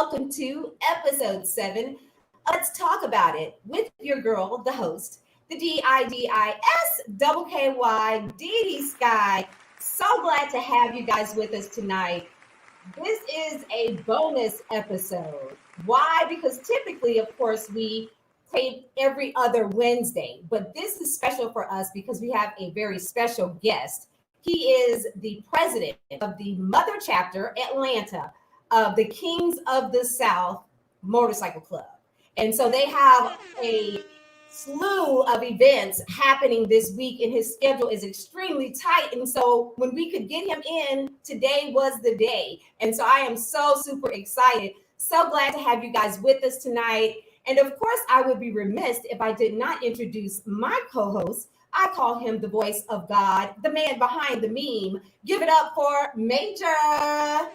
welcome to episode 7. Let's talk about it with your girl, the host, the DiDi DiDi Skky. So glad to have you guys with us tonight. This is a bonus episode. Why? Because typically, of course, we tape every other Wednesday, but this is special for us because we have a very special guest. He is the president of the Mother Chapter Atlanta of the Kingz of the South Motorcycle Club. And so they have a slew of events happening this week, and his schedule is extremely tight. And so when we could get him in, today was the day. And so I am so super excited. So glad to have you guys with us tonight. And of course, I would be remiss if I did not introduce my co-host. I call him the voice of God, the man behind the meme. Give it up for Maejor.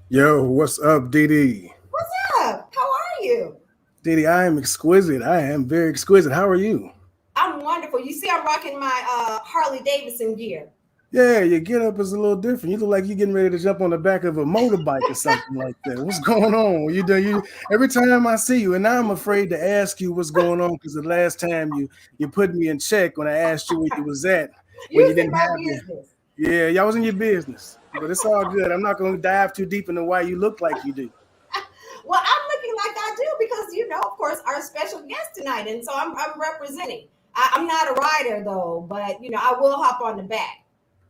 Yo, what's up, DiDi? What's up? How are you? DiDi, I am exquisite. I am very exquisite. How are you? I'm wonderful. You see, I'm rocking my Harley Davidson gear. Yeah, your get up is a little different. You look like you're getting ready to jump on the back of a motorbike or something like that. What's going on? You every time I see you, and now I'm afraid to ask you what's going on because the last time you put me in check when I asked you where you was at when you didn't have business. Yeah, y'all was in your business, but it's all good. I'm not going to dive too deep into why you look like you do. Well, I'm looking like I do because of course, our special guest tonight, and so I'm representing. I'm not a rider though, but I will hop on the back.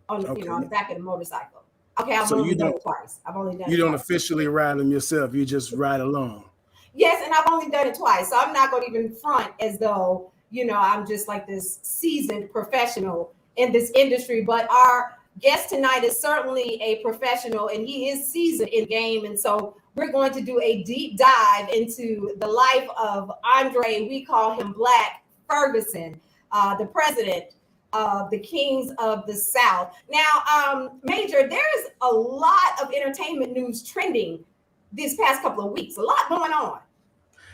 On the back of the motorcycle. Okay, I've only done it twice. You don't officially ride them yourself. You just ride along. Yes, and I've only done it twice, so I'm not going to even front as though I'm just like this seasoned professional in this industry. But our guest tonight is certainly a professional, and he is seasoned in game. And so we're going to do a deep dive into the life of Andre. We call him Blac Ferguson, the president of the Kingz of the South. Now, Maejor, there's a lot of entertainment news trending these past couple of weeks. A lot going on.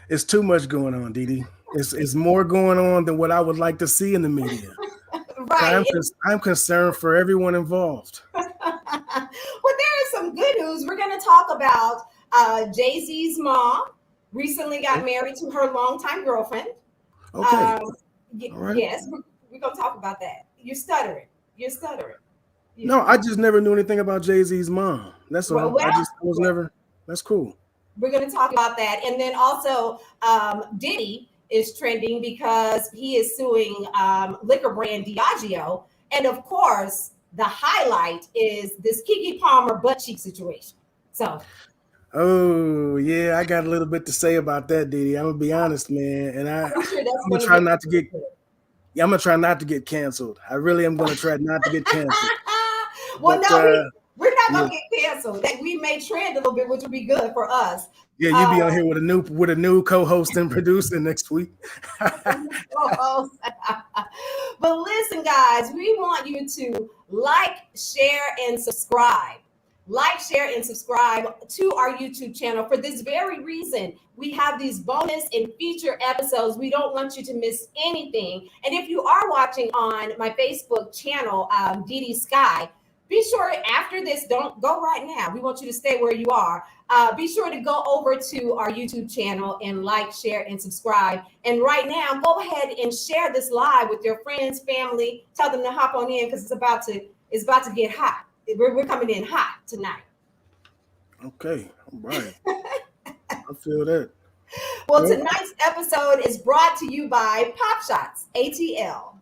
It's too much going on, DiDi. It's more going on than what I would like to see in the media. Right. I'm concerned for everyone involved. Well, there is some good news. We're going to talk about Jay-Z's mom recently got married to her longtime girlfriend. Okay. All right. Yes. We're going to talk about that. You're stuttering. No, I just never knew anything about Jay-Z's mom. That's all. That's cool. We're going to talk about that. And then also Diddy is trending because he is suing liquor brand Diageo. And of course, the highlight is this Keke Palmer butt cheek situation. So. Oh, yeah, I got a little bit to say about that, Diddy. I'm going to be honest, man. And I'm going to try not to get... Yeah, I'm going to try not to get canceled. I really am going to try not to get canceled. Well, but, we're not going to get canceled. We may trend a little bit, which would be good for us. Yeah, you'll be on here with a new co-host and producer next week. But listen, guys, we want you to like, share, and subscribe. Like, share, and subscribe to our YouTube channel. For this very reason, we have these bonus and feature episodes. We don't want you to miss anything. And if you are watching on my Facebook channel, DiDi Skky, be sure after this, don't go right now. We want you to stay where you are. Be sure to go over to our YouTube channel and like, share, and subscribe. And right now, go ahead and share this live with your friends, family. Tell them to hop on in because it's about to get hot. We're coming in hot tonight. Okay, all right. I feel that. Well, tonight's episode is brought to you by PopShots ATL.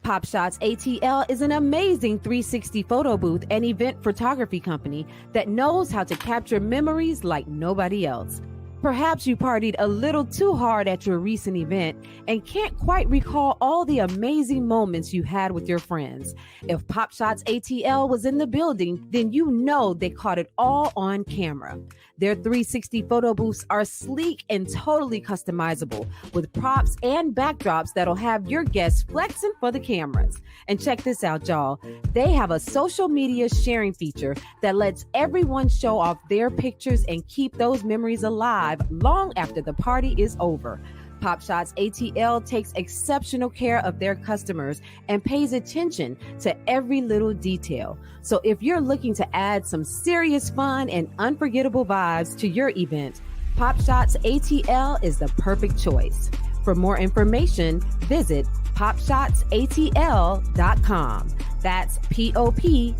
PopShots ATL is an amazing 360 photo booth and event photography company that knows how to capture memories like nobody else. Perhaps you partied a little too hard at your recent event and can't quite recall all the amazing moments you had with your friends. If PopShots ATL was in the building, then you know they caught it all on camera. Their 360 photo booths are sleek and totally customizable with props and backdrops that'll have your guests flexing for the cameras. And check this out, y'all. They have a social media sharing feature that lets everyone show off their pictures and keep those memories alive long after the party is over. PopShots ATL takes exceptional care of their customers and pays attention to every little detail. So if you're looking to add some serious fun and unforgettable vibes to your event, PopShots ATL is the perfect choice. For more information, visit PopShotsATL.com. That's POPSHOTS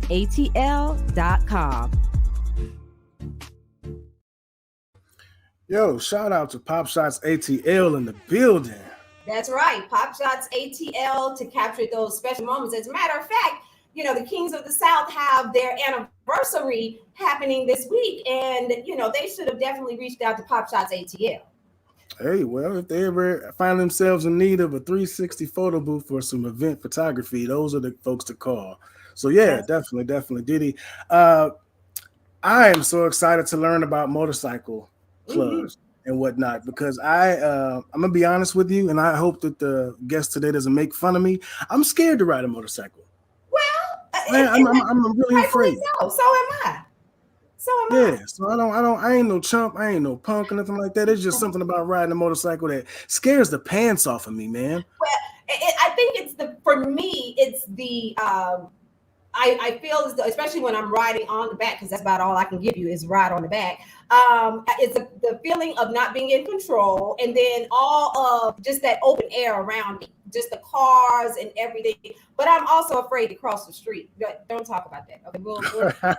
ATL.com. Yo, shout out to PopShots ATL in the building. That's right. PopShots ATL to capture those special moments. As a matter of fact, you know, the Kingz of the South have their anniversary happening this week. And, you know, they should have definitely reached out to PopShots ATL. Hey, well, if they ever find themselves in need of a 360 photo booth for some event photography, those are the folks to call. So yeah, definitely, DiDi. I am so excited to learn about motorcycle clubs and whatnot, because I'm gonna be honest with you, and I hope that the guest today doesn't make fun of me. I'm scared to ride a motorcycle. Well, I'm really afraid. So am I. So I ain't no chump, I ain't no punk or nothing like that. It's just something about riding a motorcycle that scares the pants off of me, man. Well, I think for me, it's the I feel as though, especially when I'm riding on the back, because that's about all I can give you is ride on the back. It's the feeling of not being in control, and then all of just that open air around me, just the cars and everything. But I'm also afraid to cross the street. Don't talk about that. Okay,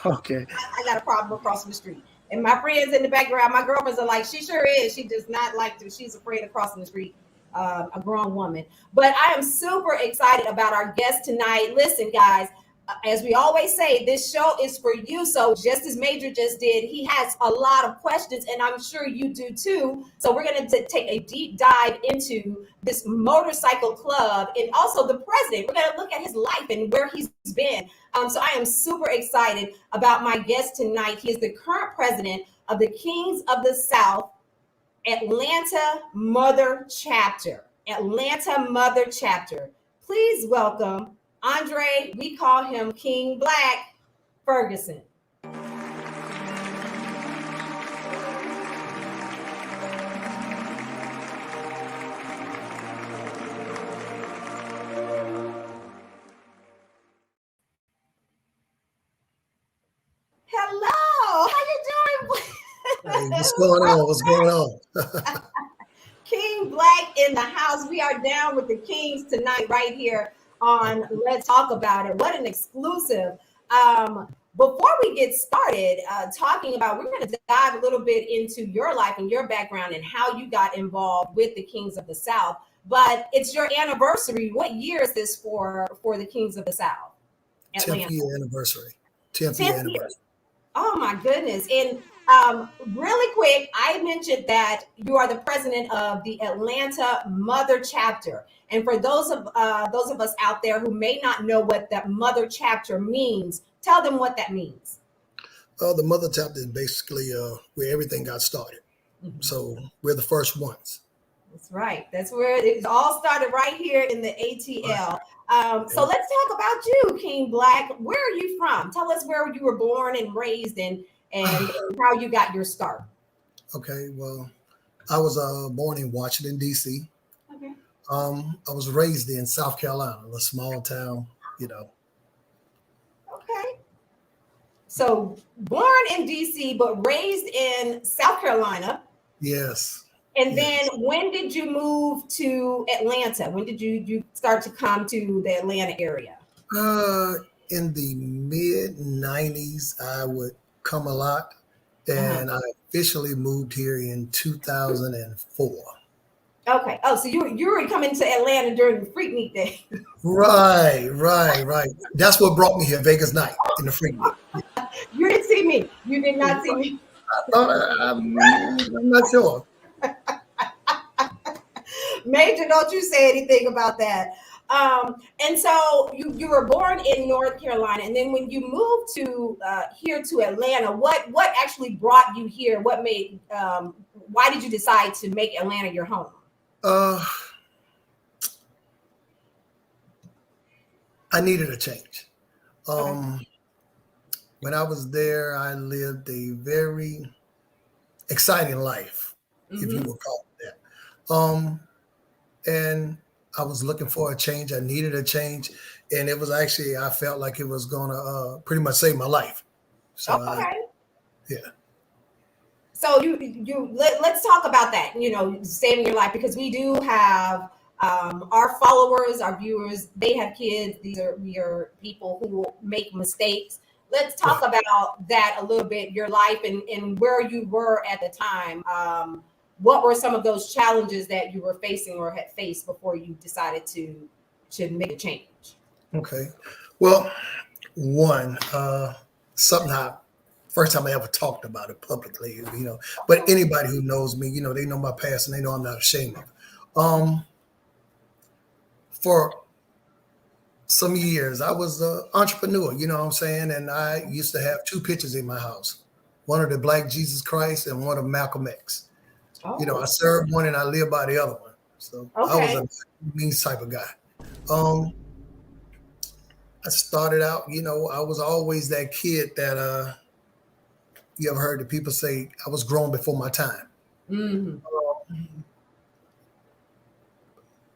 okay. I got a problem crossing the street. And my friends in the background, my girlfriends are like, she sure is. She does not like to. She's afraid of crossing the street. A grown woman. But I am super excited about our guest tonight. Listen, guys, as we always say, this show is for you. So just as Maejor just did, he has a lot of questions, and I'm sure you do too. So we're going to take a deep dive into this motorcycle club and also the president. We're going to look at his life and where he's been. So I am super excited about my guest tonight. He is the current president of the Kingz of the South Atlanta Mother Chapter. Please welcome Andre, we call him King Blac, Ferguson. Hello, how you doing? Hey, what's going on? King Blac in the house. We are down with the Kingz tonight right here on Let's Talk About It. What an exclusive. Before we get started talking about, we're going to dive a little bit into your life and your background and how you got involved with the Kingz of the South. But it's your anniversary. What year is this for the Kingz of the South? 10th year anniversary. 10th year anniversary. Oh my goodness. And really quick, I mentioned that you are the president of the Atlanta Mother Chapter. And for those of us out there who may not know what that Mother Chapter means, tell them what that means. The Mother Chapter is basically where everything got started. Mm-hmm. So we're the first ones. That's right. That's where it all started, right here in the ATL. So let's talk about you, King Blac. Where are you from? Tell us where you were born and raised and how you got your start. Okay, well, I was born in Washington, D.C. Okay. I was raised in South Carolina, a small town, Okay. So born in D.C., but raised in South Carolina. Yes. And then when did you move to Atlanta? When did you start to come to the Atlanta area? In the mid-90s, I would come a lot. And I officially moved here in 2004. Okay. Oh, so you were coming to Atlanta during the Freak Meet day. Right. That's what brought me here, Vegas night in the Freak Meet. You didn't see me. You did not see me. I'm not sure. Maejor, don't you say anything about that. And so you were born in North Carolina, and then when you moved to here to Atlanta, what actually brought you here? What made why did you decide to make Atlanta your home? I needed a change. When I was there, I lived a very exciting life. if you would call it that. And I was looking for a change. I needed a change, and it was actually, I felt like it was gonna pretty much save my life. So Okay. yeah. So let's talk about that. Saving your life, because we do have our followers, our viewers. They have kids. These are people who will make mistakes. Let's talk about that a little bit. Your life and where you were at the time. What were some of those challenges that you were facing or had faced before you decided to make a change? Okay. Well, one, something first time I ever talked about it publicly, but anybody who knows me, they know my past and they know I'm not ashamed of. For some years, I was an entrepreneur, you know what I'm saying? And I used to have 2 pictures in my house, one of the Black Jesus Christ and one of Malcolm X. I served one and I lived by the other one. So I was a mean type of guy. I started out, I was always that kid that you ever heard the people say I was grown before my time. Mm-hmm.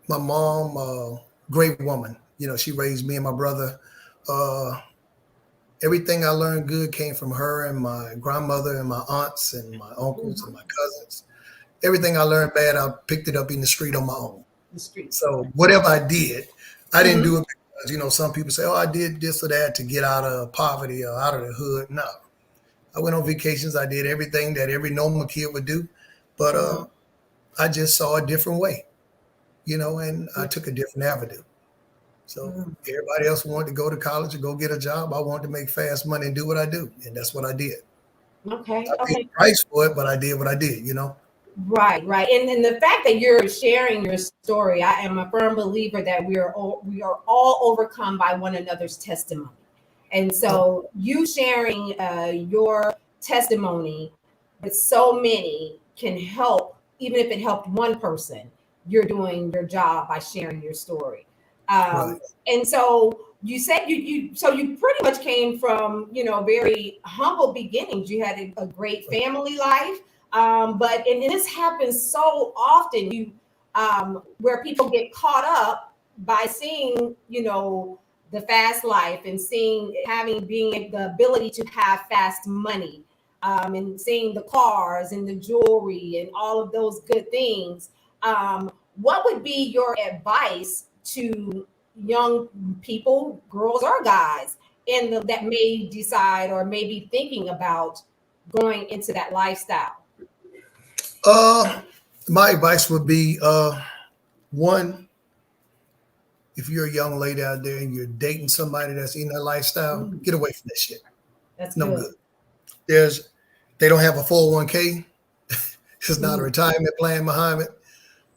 My mom, great woman, she raised me and my brother. Everything I learned good came from her and my grandmother and my aunts and my uncles and my cousins. Everything I learned bad, I picked it up in the street on my own. So whatever I did, I didn't do it because, some people say, oh, I did this or that to get out of poverty or out of the hood. No. I went on vacations. I did everything that every normal kid would do. But I just saw a different way, and I took a different avenue. So everybody else wanted to go to college or go get a job. I wanted to make fast money and do what I do. And that's what I did. Okay. I paid the price for it, but I did what I did, Right. And the fact that you're sharing your story, I am a firm believer that we are all overcome by one another's testimony. And so you sharing your testimony with so many can help, even if it helped one person. You're doing your job by sharing your story. And so you said you pretty much came from, very humble beginnings. You had a great family life. But this happens so often, where people get caught up by seeing, the fast life and being the ability to have fast money, and seeing the cars and the jewelry and all of those good things. What would be your advice to young people, girls or guys, that may decide or may be thinking about going into that lifestyle? My advice would be, one, if you're a young lady out there and you're dating somebody that's in that lifestyle, get away from that shit. That's no good. They don't have a 401k. It's not a retirement plan behind it.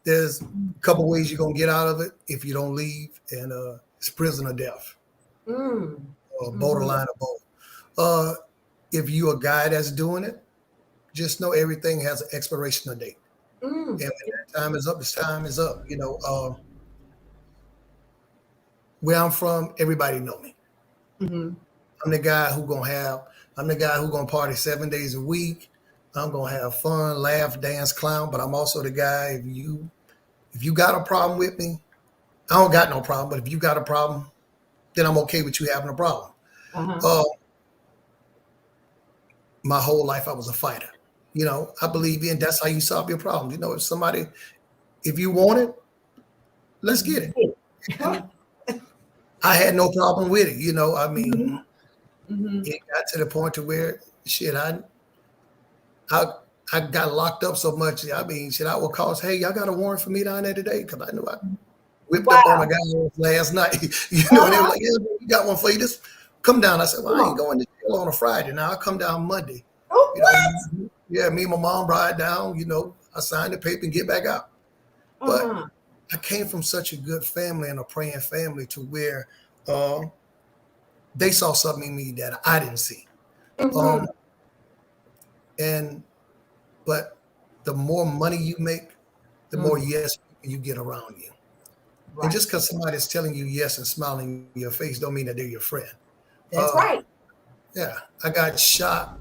There's a couple ways you're going to get out of it if you don't leave, and it's prison or death. Borderline of both. If you're a guy that's doing it, just know everything has an expiration date. And when that time is up, this time is up. Where I'm from, everybody know me. I'm the guy who gonna party 7 days a week. I'm gonna have fun, laugh, dance, clown. But I'm also the guy, if you got a problem with me, I don't got no problem. But if you got a problem, then I'm okay with you having a problem. My whole life I was a fighter. I believe that's how you solve your problems. If you want it, let's get it. I had no problem with it. It got to the point to where I got locked up so much. I would call, hey, y'all got a warrant for me down there today? Because I knew I whipped up on a guy last night. And they were like, yeah, we got one for you. Just come down. I said, well, I ain't going to jail on a Friday. Now I'll come down Monday. Yeah, me and my mom ride down, I signed the paper and get back out. But I came from such a good family and a praying family to where they saw something in me that I didn't see. But the more money you make, the more yes you get around you. And just because somebody's telling you yes and smiling in your face don't mean that they're your friend. That's right. Yeah, I got shot.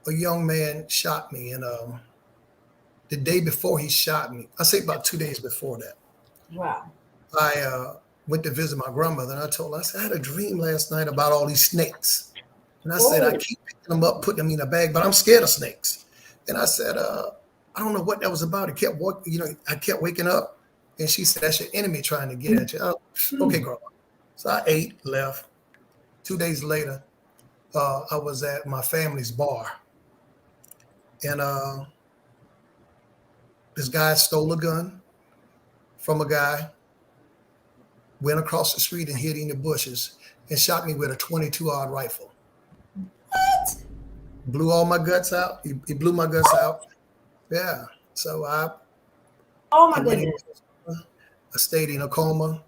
a young man shot me, and the day before he shot me, I say about 2 days before that, Wow. I went to visit my grandmother, and I told her, I said, I had a dream last night about all these snakes. And I said, I keep picking them up, putting them in a bag, but I'm scared of snakes. And I said, I don't know what that was about. It kept walking, I kept waking up. And she said, that's your enemy trying to get at you. Oh, okay, grandma. So I ate, left. 2 days later, I was at my family's bar. And this guy stole a gun from a guy, went across the street and hid in the bushes and shot me with a 22-aught rifle. What? Blew all my guts out. He blew my guts out. Yeah. So Oh my goodness. I stayed in a coma.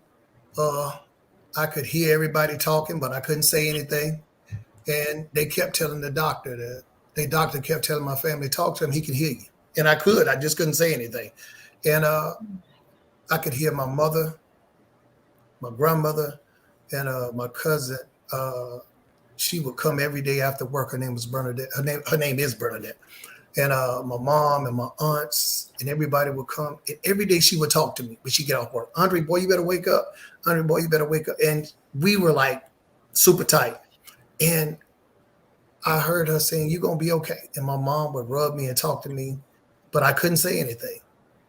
I could hear everybody talking, but I couldn't say anything. And they kept telling the doctor kept telling my family, talk to him, he can hear you. And I just couldn't say anything. And I could hear my mother, my grandmother, and my cousin. She would come every day after work. Her name was Bernadette. Her name is Bernadette. And my mom and my aunts and everybody would come. And every day she would talk to me when she get off work. Andre, boy, you better wake up. Andre, boy, you better wake up. And we were like super tight. And I heard her saying, you're going to be okay. And my mom would rub me and talk to me, but I couldn't say anything.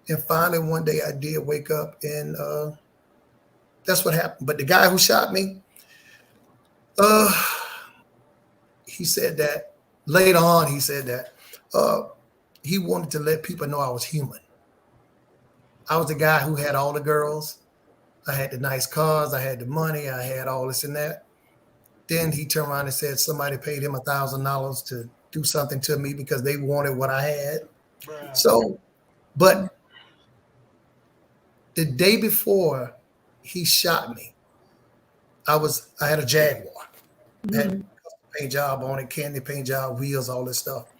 And finally, one day I did wake up, and that's what happened. But the guy who shot me, he said that later on, he said that he wanted to let people know I was human. I was the guy who had all the girls. I had the nice cars. I had the money. I had all this and that. Then he turned around and said somebody paid him $1,000 to do something to me because they wanted what I had. Right. So, but the day before he shot me, I had a Jaguar. Mm-hmm. Had a paint job on it, candy paint job, wheels, all this stuff.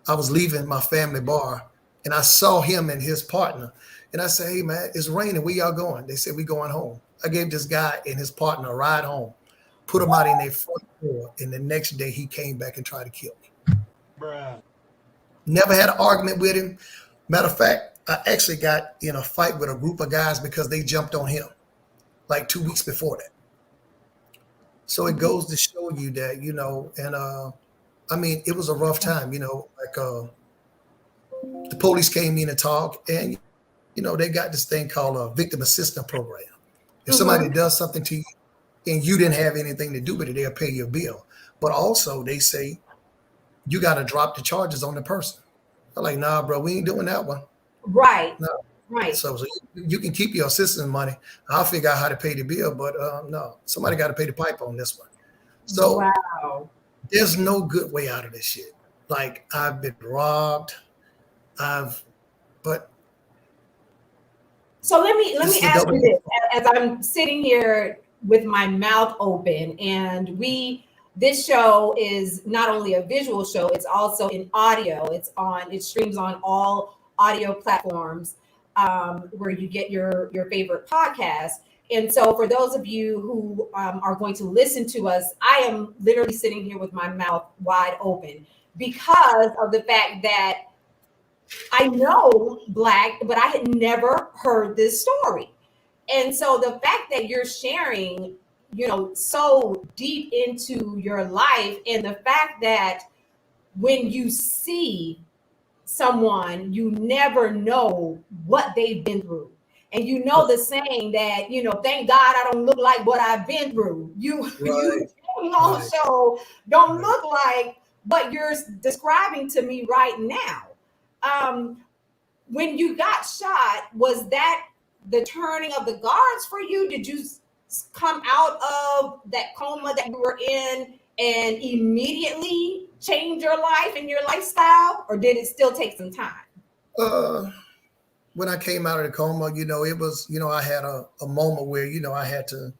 I was leaving my family bar, and I saw him and his partner. And I said, hey, man, it's raining. Where y'all going? They said, we going home. I gave this guy and his partner a ride home, put them out in their front door, and the next day he came back and tried to kill me. Bruh. Never had an argument with him. Matter of fact, I actually got in a fight with a group of guys because they jumped on him like 2 weeks before that. So it goes to show you that, and I mean, it was a rough time, like the police came in and talked, and, they got this thing called a victim assistance program. If somebody does something to you and you didn't have anything to do with it, they'll pay your bill. But also they say, you got to drop the charges on the person. I'm like, nah, bro, we ain't doing that one. Right. No. Right. So you can keep your assistance money. I'll figure out how to pay the bill, but no, somebody got to pay the pipe on this one. So wow. There's no good way out of this shit. Like, I've been robbed. So let me ask you this, as I'm sitting here with my mouth open, and this show is not only a visual show, it's also in audio. It streams on all audio platforms where you get your favorite podcast. And so for those of you who are going to listen to us, I am literally sitting here with my mouth wide open because of the fact that I know Blac, but I had never heard this story. And so the fact that you're sharing, so deep into your life, and the fact that when you see someone, you never know what they've been through. And the saying that, thank God I don't look like what I've been through. You also don't look like what you're describing to me right now. When you got shot, was that the turning of the guards for you? Did you come out of that coma that you were in and immediately change your life and your lifestyle, or did it still take some time? When I came out of the coma, it was, I had a moment where, I had to,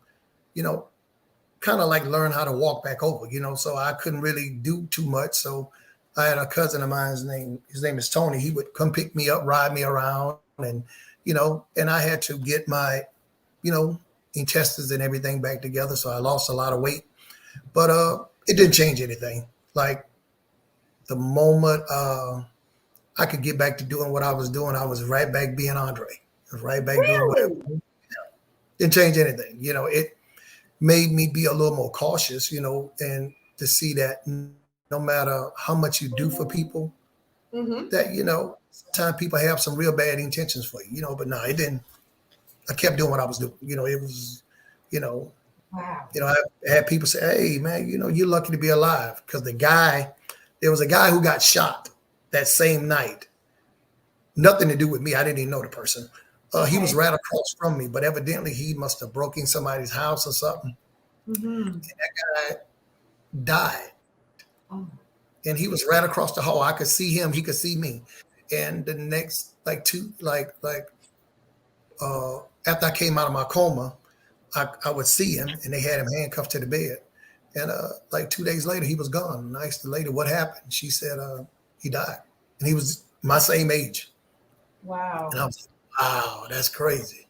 kind of like learn how to walk back over, so I couldn't really do too much. So I had a cousin of mine, his name is Tony. He would come pick me up, ride me around, and, and I had to get my, intestines and everything back together. So I lost a lot of weight, but it didn't change anything. Like, the moment I could get back to doing what I was doing, I was right back being Andre. I was right back doing whatever. Really? Didn't change anything. It made me be a little more cautious, and to see that no matter how much you do for people, that, sometimes people have some real bad intentions for you, but no, it didn't. I kept doing what I was doing. It was, Wow. I had people say, hey, man, you're lucky to be alive. Because there was a guy who got shot that same night. Nothing to do with me. I didn't even know the person. He was right across from me, but evidently he must have broke in somebody's house or something. And that guy died. Oh. And he was right across the hall. I could see him. He could see me. And the next, after I came out of my coma, I would see him, and they had him handcuffed to the bed. And 2 days later, he was gone. And I asked the lady, what happened? She said, he died. And he was my same age. Wow. And I was like, wow, that's crazy.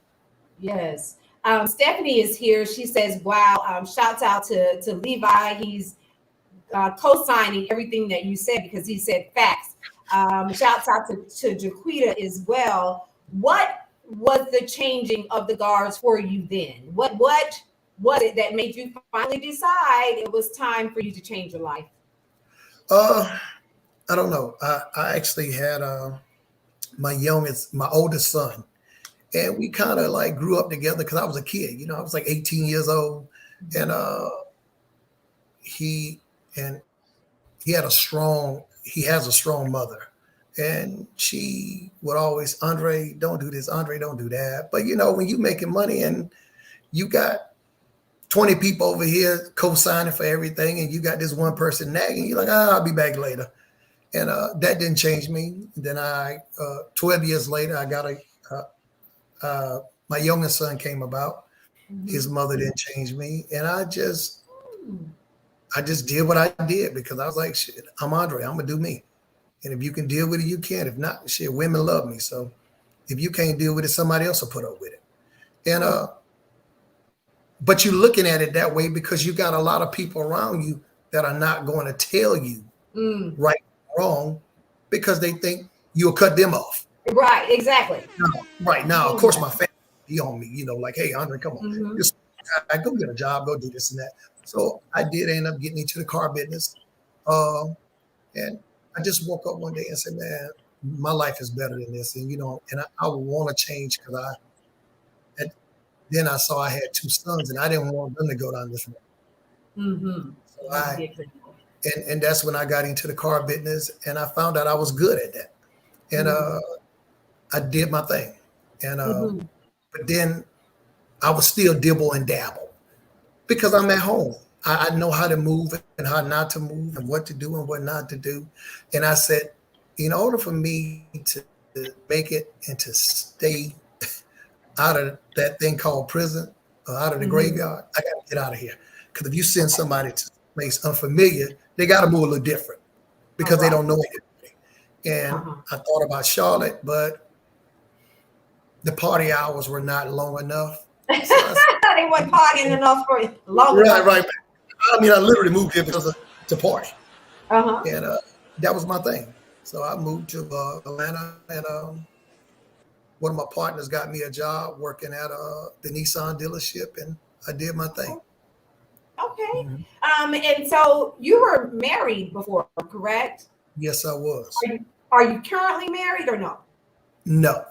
Yes. Stephanie is here. She says, wow, shouts out to Levi. He's co-signing everything that you said because he said facts. Shouts out to Jaquita as well. What was the changing of the guards for you then? What was it that made you finally decide it was time for you to change your life? I don't know. I actually had my oldest son, and we kind of grew up together because I was a kid. I was 18 years old, and he has a strong mother. And she would always, Andre, don't do this, Andre, don't do that. But, when you making money and you got 20 people over here co-signing for everything and you got this one person nagging, you're like, I'll be back later. And that didn't change me. Then 12 years later, I got my youngest son came about. His mother didn't change me. And I just did what I did because I was like, shit, I'm Andre, I'm going to do me. And if you can deal with it, you can. If not, shit, women love me. So if you can't deal with it, somebody else will put up with it. And but you're looking at it that way because you got a lot of people around you that are not going to tell you right or wrong because they think you'll cut them off. Right, exactly. Right now, of course, my family be on me, hey, Andre, come on. Just go get a job, go do this and that. So I did end up getting into the car business. And I just woke up one day and said, man, my life is better than this. And, and I would want to change because then I saw I had 2 sons and I didn't want them to go down this road. So and that's when I got into the car business and I found out I was good at that. And I did my thing. And but then I was still dibble and dabble because I'm at home. I know how to move and how not to move and what to do and what not to do. And I said, in order for me to make it and to stay out of that thing called prison or out of the graveyard, I got to get out of here. Because if you send somebody to a place unfamiliar, they got to move a little different because they don't know anybody. And I thought about Charlotte, but the party hours were not long enough. So they weren't partying enough for long enough. Right. I mean, I literally moved here because to party. And that was my thing. So I moved to Atlanta, and one of my partners got me a job working at the Nissan dealership, and I did my thing. Okay. And so you were married before, correct? Yes, I was. Are you currently married or no? No.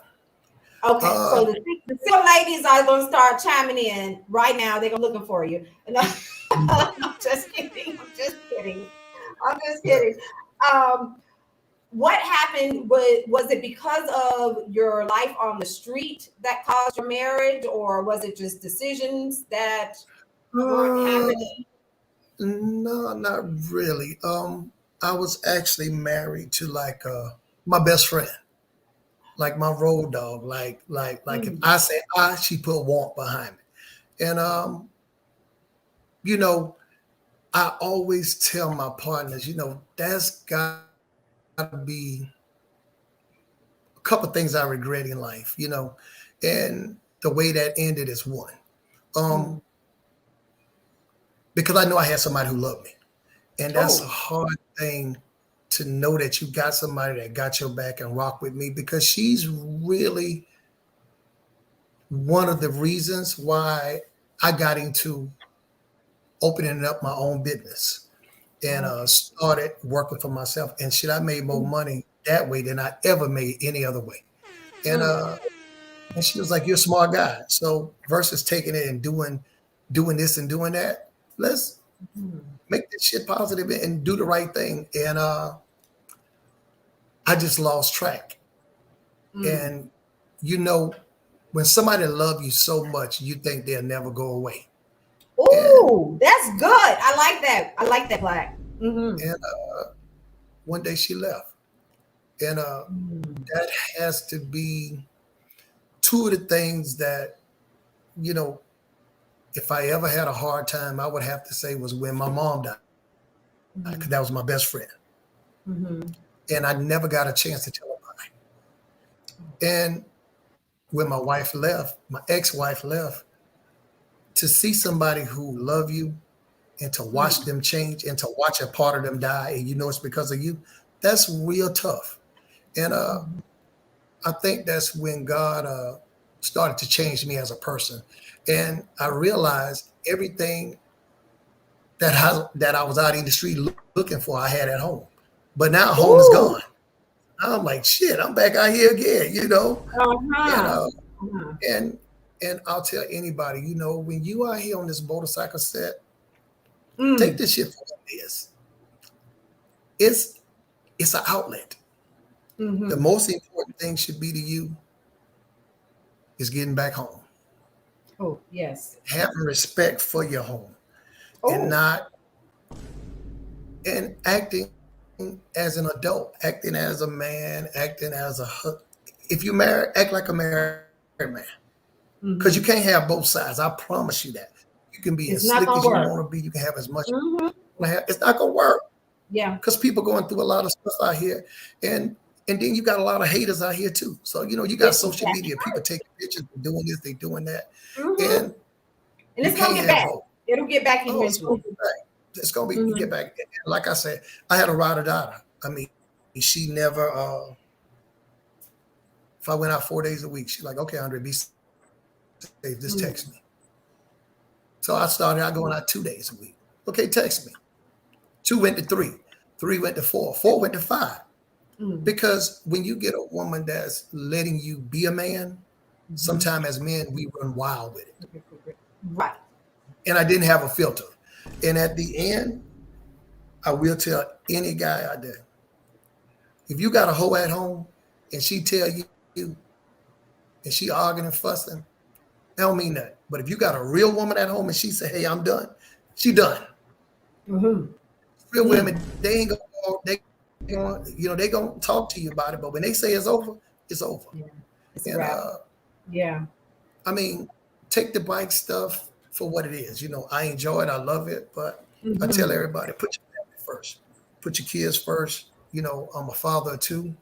Okay, so the single ladies are going to start chiming in right now. They're looking for you. And I'm just kidding. What happened? Was it because of your life on the street that caused your marriage, or was it just decisions that weren't happening? No, not really. I was actually married to my best friend. Like my road dog, like if I say I, she put want behind me. And I always tell my partners, that's gotta be a couple of things I regret in life, and the way that ended is one. Because I know I had somebody who loved me. And that's a hard thing to know that you got somebody that got your back and rock with me, because she's really one of the reasons why I got into opening up my own business and started working for myself. And shit, I made more money that way than I ever made any other way. And she was like, "You're a smart guy. So versus taking it and doing this and doing that, let's make this shit positive and do the right thing." And I just lost track. And you know, when somebody loves you so much, you think they'll never go away. Ooh, that's good. I like that. I like that, Blac. And one day she left. And that has to be two of the things that, you know, if I ever had a hard time, I would have to say was when my mom died. Because that was my best friend. And I never got a chance to tell her why. And when my wife left, my ex-wife left, to see somebody who love you and to watch them change and to watch a part of them die, and you know it's because of you, that's real tough. And I think that's when God started to change me as a person. And I realized everything that I was out in the street looking for, I had at home. But now home is gone. I'm like, shit, I'm back out here again, you know? And I'll tell anybody, you know, when you are here on this motorcycle set, take this shit for what it is. It's an outlet. The most important thing should be to you is getting back home. Oh, yes. Having respect for your home. And acting as an adult, acting as a man, acting as a if you marry, act like a married man. Because you can't have both sides. I promise you that. You can be as slick as you want to be. You can have as much as you want to have. It's not going to work. Yeah. Because people going through a lot of stuff out here. And then you got a lot of haters out here too. So, you know, you got social media. People taking pictures, doing this, they doing that. And it's going to get back. It'll get back eventually. It's going to be get back. Like I said, I had a ride or die. I mean, she never, if I went out 4 days a week, she's like, "Okay, Andre, be safe. Just text me." So I started out going out 2 days a week. "Okay, text me." 2 went to 3. 3 went to 4. 4 went to 5. Because when you get a woman that's letting you be a man, sometimes as men, we run wild with it. Right. And I didn't have a filter. And at the end, I will tell any guy out there, if you got a hoe at home and she tell you and she arguing and fussing, that don't mean that. But if you got a real woman at home and she say, "Hey, I'm done," she done. Real women, they ain't gonna, you know, they gonna talk to you about it. But when they say it's over, it's over. Yeah. It's a wrap. I mean, take the bike stuff for what it is. You know, I enjoy it. I love it. But I tell everybody, put your family first. Put your kids first. You know, I'm a father of 2.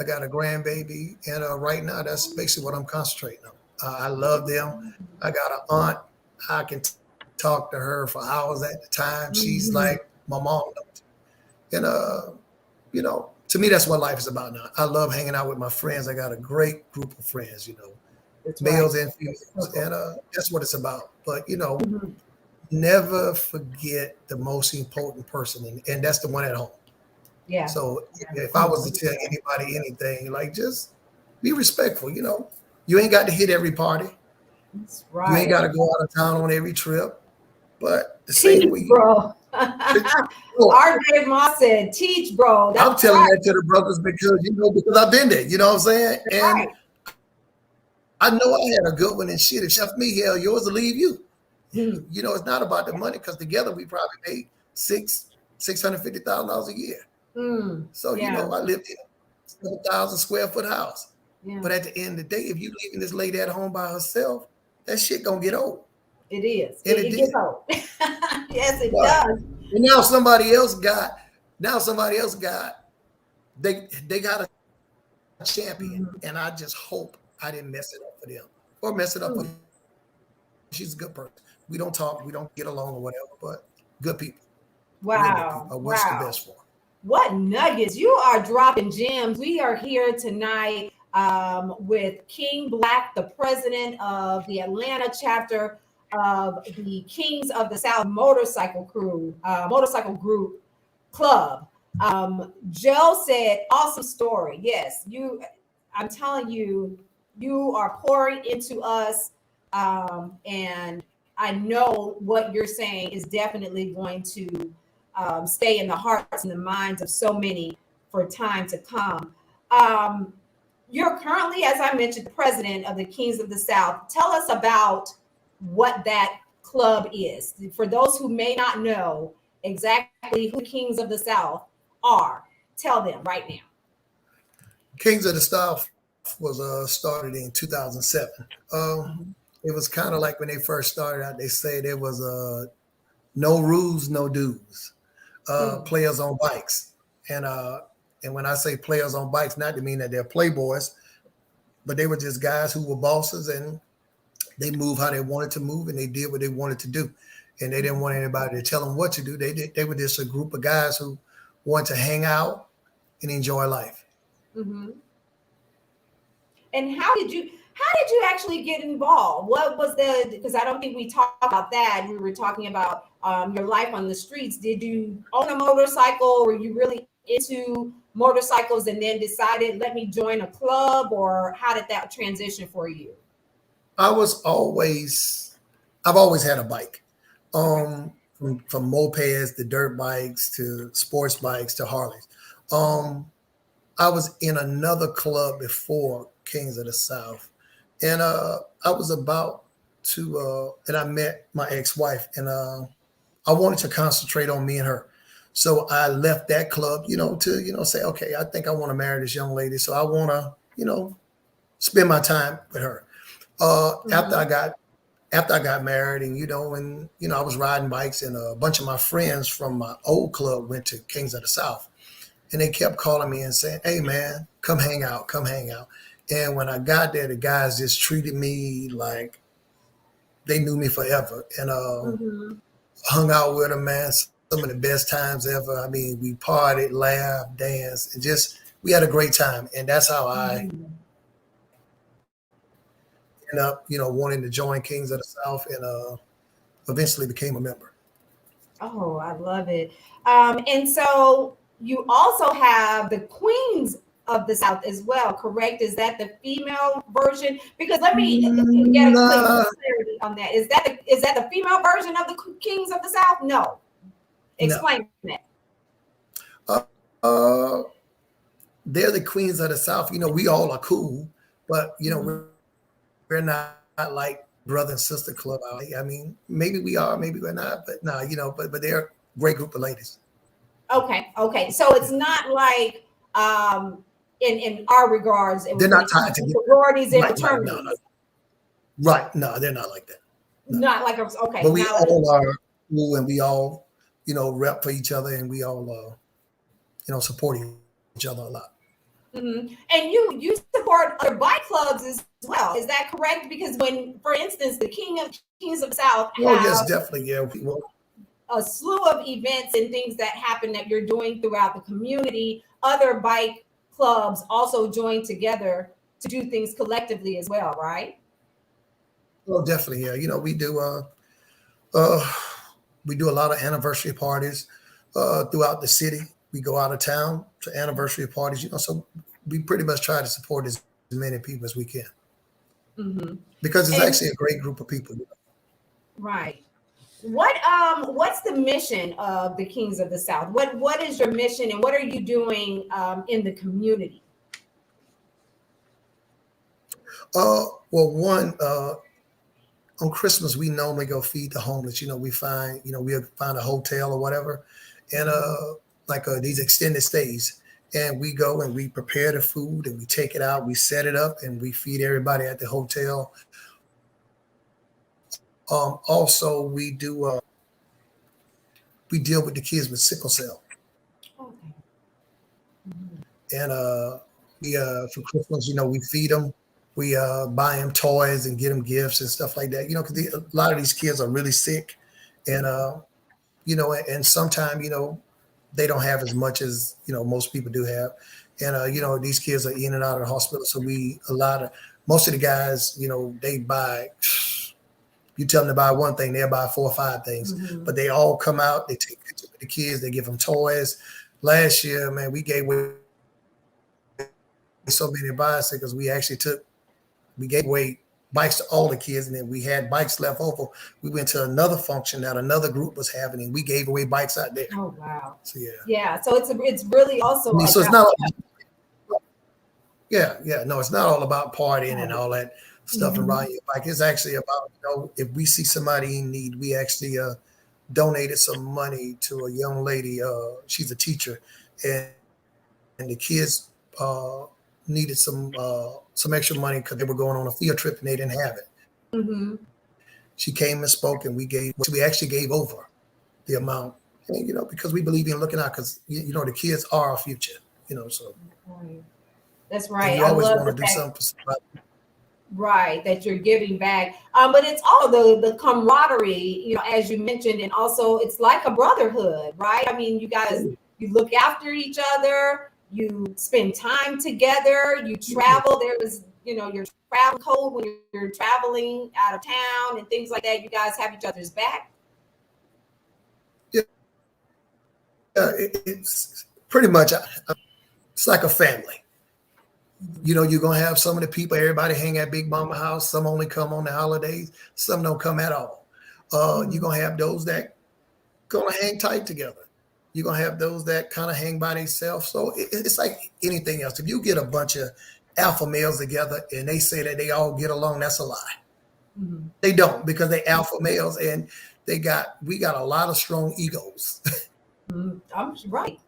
I got a grandbaby. And right now, that's basically what I'm concentrating on. I love them. I got an aunt. I can talk to her for hours at the time. She's like my mom. And, you know, to me, that's what life is about now. I love hanging out with my friends. I got a great group of friends, you know, males and females. And that's what it's about. But, you know, never forget the most important person. And that's the one at home. Yeah. So if I was to tell anybody anything, like, just be respectful, you know. You ain't got to hit every party. That's right. You ain't got to go out of town on every trip. But the same way, bro. R.J. Moss said, "Teach, bro." I'm telling that to the brothers because I've been there. You know what I'm saying? And I know I had a good one and shit. If left me, hell, yours will leave you. You know, it's not about the money, because together we probably made $650,000 a year. So you know, I lived in a 7,000 square foot house. But at the end of the day, if you leaving this lady at home by herself, that shit gonna get old. It is. And it gets old. Yes, it does. And now somebody else got, they got a champion. And I just hope I didn't mess it up for them or mess it up for them. She's a good person. We don't talk, we don't get along or whatever, but good people. Wow. I wish the best for her. What nuggets. You are dropping gems. We are here tonight with King Blac, the president of the Atlanta chapter of the Kingz of the South motorcycle group club. Joe said, awesome story. Yes, I'm telling you, you are pouring into us. And I know what you're saying is definitely going to stay in the hearts and the minds of so many for time to come. You're currently, as I mentioned, the president of the Kingz of the South. Tell us about what that club is. For those who may not know exactly who the Kingz of the South are, tell them right now. Kingz of the South was started in 2007. It was kind of like when they first started out, they said there was no rules, no dues. Players on bikes. And when I say players on bikes, not to mean that they're playboys, but they were just guys who were bosses and they moved how they wanted to move and they did what they wanted to do. And they didn't want anybody to tell them what to do. They were just a group of guys who wanted to hang out and enjoy life. Mm-hmm. And how did you actually get involved? What was because I don't think we talked about that. We were talking about your life on the streets. Did you own a motorcycle? Were you really into motorcycles and then decided, let me join a club? Or how did that transition for you? I've always had a bike. From mopeds to dirt bikes to sports bikes to Harleys. I was in another club before Kingz of the South. And I was about to, and I met my ex-wife, and I wanted to concentrate on me and her. So I left that club, to, say, okay, I think I want to marry this young lady. So I want to, spend my time with her. After I got married and, I was riding bikes and a bunch of my friends from my old club went to Kingz of the South. And they kept calling me and saying, hey, man, come hang out. And when I got there, the guys just treated me like they knew me forever. And hung out with them, man. Some of the best times ever. I mean, we partied, laughed, danced, and we had a great time. And that's how I ended up, wanting to join Kingz of the South and eventually became a member. Oh, I love it. And so you also have the Queens of the South as well, correct? Is that the female version? Because let me get a quick clarity on that. Is that the female version of the Kingz of the South? No. Explain that. They're the Queens of the South. We all are cool, but we're not like brother and sister club. I mean, maybe we are, maybe we're not, but no, but they're a great group of ladies. Okay. So it's not like in our regards, they're not tied to sororities and fraternities. Right. No, they're not like that. No. Not like okay. But we all are cool and we all, rep for each other and we all support each other a lot. Mm-hmm. And you support other bike clubs as well. Is that correct? Because when, for instance, the Kingz of the South yes, definitely. Yeah. A slew of events and things that happen that you're doing throughout the community, other bike clubs also join together to do things collectively as well, right? Well, definitely, yeah. We do a lot of anniversary parties throughout the city. We go out of town to anniversary parties, so we pretty much try to support as many people as we can. Mm-hmm. Because it's actually a great group of people. Right. What's the mission of the Kingz of the South? What is your mission and what are you doing in the community? Well, one, on Christmas, we normally go feed the homeless. We'll find a hotel or whatever. And these extended stays. And we go and we prepare the food and we take it out, we set it up and we feed everybody at the hotel. Also, we deal with the kids with sickle cell. Okay. And we for Christmas, we feed them. We buy them toys and get them gifts and stuff like that. Because a lot of these kids are really sick, and and sometimes they don't have as much as, most people do have. And, these kids are in and out of the hospital. So most of the guys, they buy, you tell them to buy one thing, they'll buy 4 or 5 things, but they all come out, they take pictures of the kids, they give them toys. Last year, man, we gave away so many bicycles. We gave away bikes to all the kids, and then we had bikes left over. We went to another function that another group was having, and we gave away bikes out there. Oh wow! So yeah. Yeah. So it's really also. So it's not. Yeah. No, it's not all about partying and all that stuff and riding your bike. It's actually about, if we see somebody in need, we actually donated some money to a young lady. She's a teacher, and the kids needed some extra money because they were going on a field trip and they didn't have it. She came and spoke, and we actually gave over the amount, and, because we believe in looking out, because the kids are our future. So that's right. You always want to do something for somebody. Right, that you're giving back. But it's all the camaraderie, as you mentioned, and also it's like a brotherhood, right? I mean, you guys, you look after each other, you spend time together, you travel. There was, your travel code when you're traveling out of town and things like that. You guys have each other's back. Yeah, it's pretty much, it's like a family. You're going to have some of the people, everybody hang at Big Mama house. Some only come on the holidays. Some don't come at all. You're going to have those that going to hang tight together. You're going to have those that kind of hang by themselves. So it's like anything else. If you get a bunch of alpha males together and they say that they all get along, that's a lie. They don't, because they alpha males, and we got a lot of strong egos. I'm right.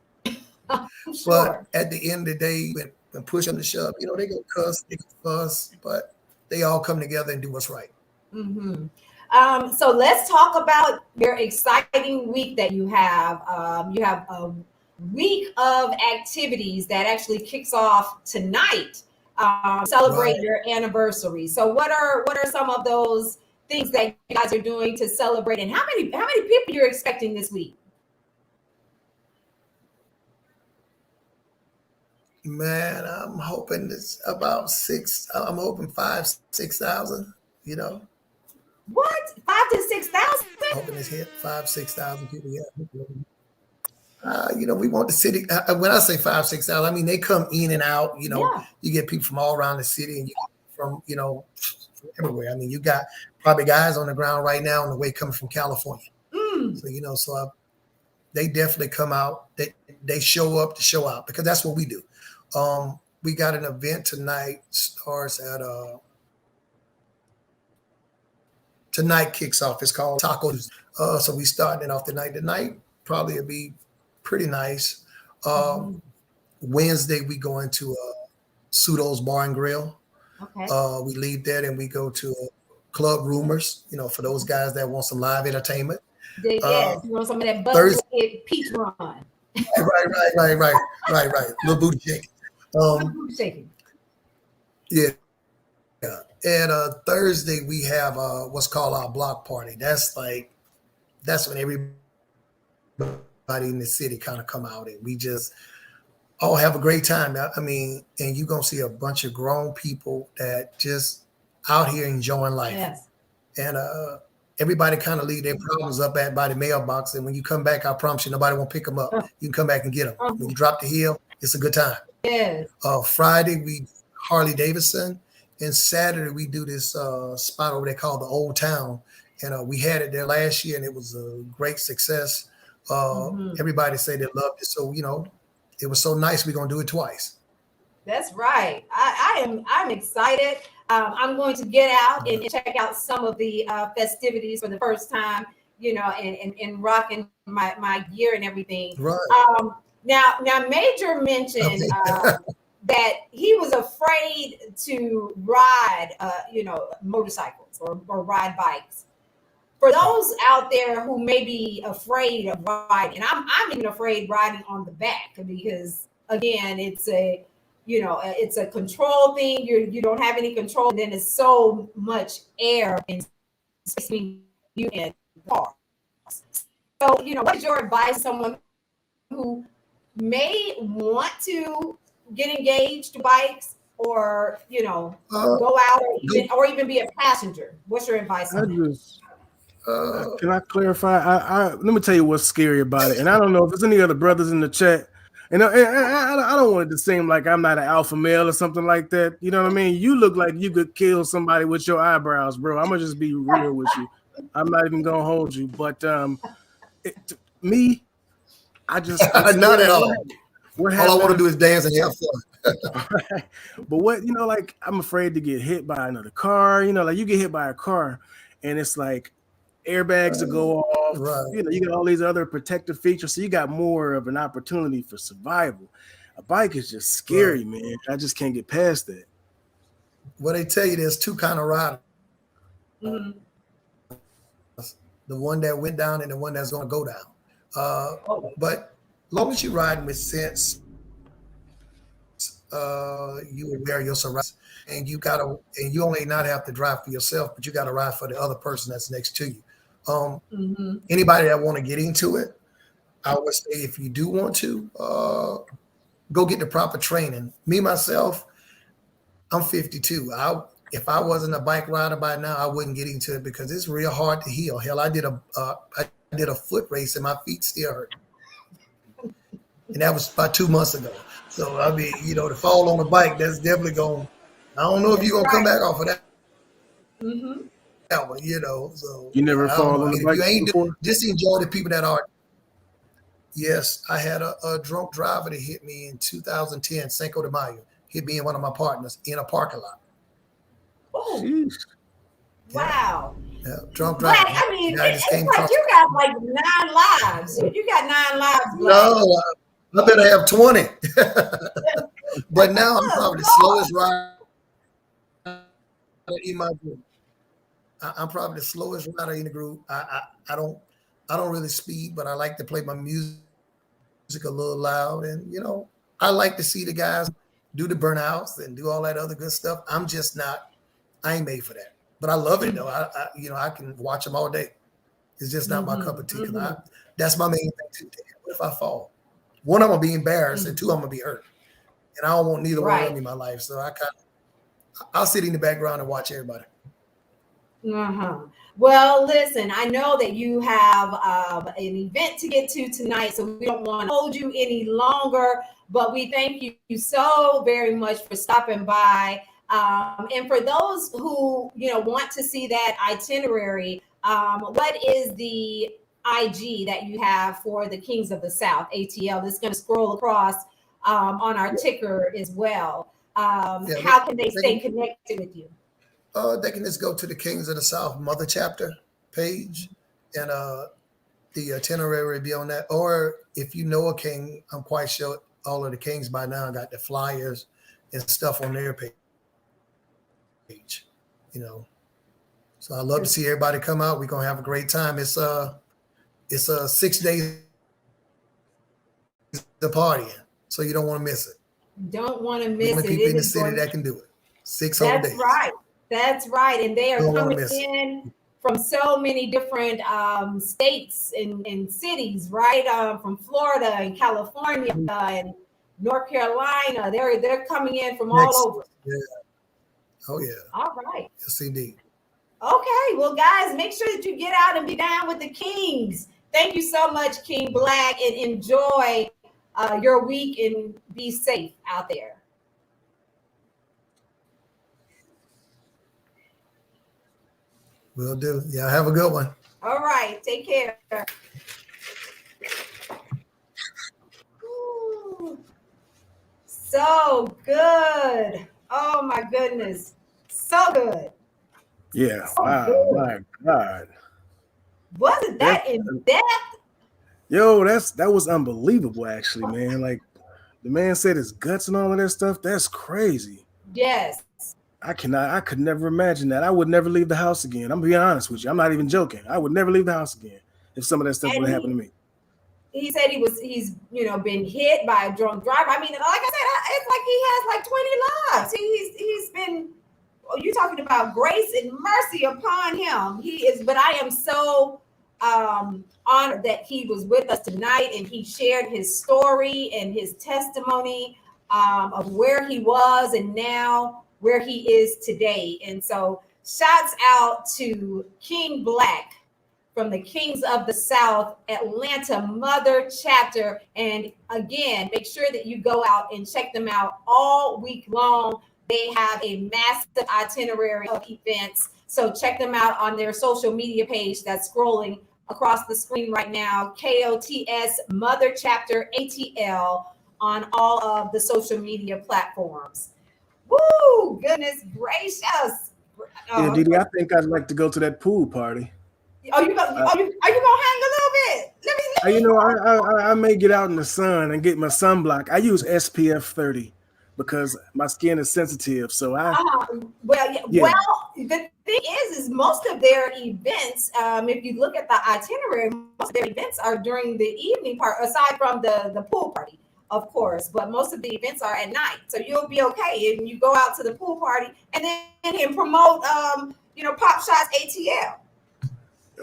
I'm sure. But at the end of the day, when push them to shove, they go cuss, they go fuss, but they all come together and do what's right. So let's talk about your exciting week that you have. You have a week of activities that actually kicks off tonight. Celebrate your anniversary. So what are some of those things that you guys are doing to celebrate, and how many people you're expecting this week? Man, I'm hoping it's about 5,000-6,000, What? 5,000 to 6,000? Hoping it's hit 5,000-6,000 people. Yeah. We want the city. When I say 5,000-6,000, I mean, they come in and out, You get people from all around the city, and from from everywhere. I mean, you got probably guys on the ground right now on the way coming from California. So, they definitely come out. They show up to show out, because that's what we do. We got an event tonight, starts at tonight kicks off. It's called Tacos. So we starting it off tonight. Tonight probably will be pretty nice. Wednesday we go into Pseudo's Bar and Grill. Okay. We leave there and we go to Club Rumors, for those guys that want some live entertainment. Yes, you want some of that bucket peach run. Right. Little booty shaking. Yeah. And Thursday we have what's called our block party. That's when everybody in the city kind of come out, and we just all have a great time. I mean, and you're gonna see a bunch of grown people that just out here enjoying life. Yes. And everybody kind of leave their problems up by the mailbox, and when you come back, I promise you, nobody won't pick them up. You can come back and get them. When you drop the hill, it's a good time. Yes. Friday we Harley Davidson, and Saturday we do this spot over there called the Old Town, and we had it there last year, and it was a great success. Everybody said they loved it, so it was so nice. We're gonna do it twice. That's right. I'm excited. I'm going to get out and check out some of the festivities for the first time, and rocking my gear and everything. Right. Now Maejor mentioned that he was afraid to ride, motorcycles or ride bikes. For those out there who may be afraid of riding, and I'm even afraid riding on the back, because again, it's a control thing. You don't have any control, and then it's so much air and between you and the car. So, what is your advice to someone who may want to get engaged to bikes, or go out, or even be a passenger? What's your advice on that? Can I clarify? Let me tell you what's scary about it. And I don't know if there's any other brothers in the chat. And I don't want it to seem like I'm not an alpha male or something like that. You know what I mean? You look like you could kill somebody with your eyebrows, bro. I'm gonna just be real with you. I'm not even gonna hold you. But me, I just not at all. All I want to do is dance and have fun. But what, like, I'm afraid to get hit by another car. Like you get hit by a car, and it's like airbags to go off. Right. You got all these other protective features, so you got more of an opportunity for survival. A bike is just scary, man. I just can't get past that. Well, they tell you there's two kind of riders. Mm-hmm. The one that went down and the one that's going to go down. But as long as you're riding with sense, you aware of your surroundings, and you only not have to drive for yourself, but you got to ride for the other person that's next to you. Anybody that want to get into it, I would say, if you do want to, go get the proper training. Me, myself, I'm 52. If I wasn't a bike rider by now, I wouldn't get into it because it's real hard to heal. Hell, I did a foot race and my feet still hurt. And that was about 2 months ago. So, I mean, to fall on a bike, that's definitely going, I don't know if you're going to come back off of that. Mm-hmm. That one, so. You never fall on a bike before? Just enjoy the people that are. Yes, I had a drunk driver that hit me in 2010, Cinco de Mayo. Hit me and one of my partners in a parking lot. Oh, wow. Yeah, drunk driver. Blac, I mean, it's like you got like 9 lives. You got 9 lives, Blac. No, I better have 20. But now I'm probably the slowest rider in my group. I'm probably the slowest rider in the group. I don't really speed, but I like to play my music a little loud, and I like to see the guys do the burnouts and do all that other good stuff. I'm just not. I ain't made for that, but I love it though. I can watch them all day. It's just not my cup of tea. That's my main thing too. What if I fall? One, I'm gonna be embarrassed, and two, I'm gonna be hurt, and I don't want neither one of them in my life. So I'll sit in the background and watch everybody. Well, listen, I know that you have an event to get to tonight, so we don't want to hold you any longer, but we thank you so very much for stopping by. And for those who, want to see that itinerary, what is the IG that you have for the Kingz of the South, ATL? That's going to scroll across on our ticker as well. How can they stay connected with you? They can just go to the Kingz of the South Mother Chapter page, and the itinerary will be on that. Or if you know a king, I'm quite sure all of the kings by now got the flyers and stuff on their page. So I love to see everybody come out. We're gonna have a great time. It's 6 days of partying, so you don't want to miss it. Don't want to miss it. People in the city that can do it. 6 whole days. That's right. That's right. And they are coming in from so many different states and cities, right? From Florida and California and North Carolina. They're coming in from all over. Yeah. Oh, yeah. All right. Yes, indeed. Okay. Well, guys, make sure that you get out and be down with the Kingz. Thank you so much, King Blac, and enjoy your week and be safe out there. Will do. Yeah, have a good one. All right. Take care. Ooh, so good. Oh, my goodness. So good. Yeah. So wow. good. My God. Wasn't that in depth? Yo, that was unbelievable, actually, man. Like, the man said his guts and all of that stuff. That's crazy. Yes. I could never imagine that. I would never leave the house again. I'm being honest with you. I'm not even joking. I would never leave the house again if some of that stuff would have happened to me. He said he's been hit by a drunk driver. I mean, like I said, it's like he has like 20 lives. He's been, you're talking about grace and mercy upon him. He is, but I am so honored that he was with us tonight and he shared his story and his testimony of where he was and now where he is today. And so shouts out to King Blac from the Kingz of the South Atlanta Mother Chapter. And again, make sure that you go out and check them out all week long. They have a massive itinerary of events. So check them out on their social media page that's scrolling across the screen right now. KOTS Mother Chapter ATL on all of the social media platforms. Woo! Goodness gracious. Yeah, DiDi, I think I'd like to go to that pool party. Are you gonna hang a little bit? Let me You know, I may get out in the sun and get my sunblock. I use SPF 30 because my skin is sensitive. So Well, the thing is most of their events, if you look at the itinerary, most of their events are during the evening part, aside from the pool party, of course. But most of the events are at night, so you'll be okay. And you go out to the pool party and then promote, PopShots ATL.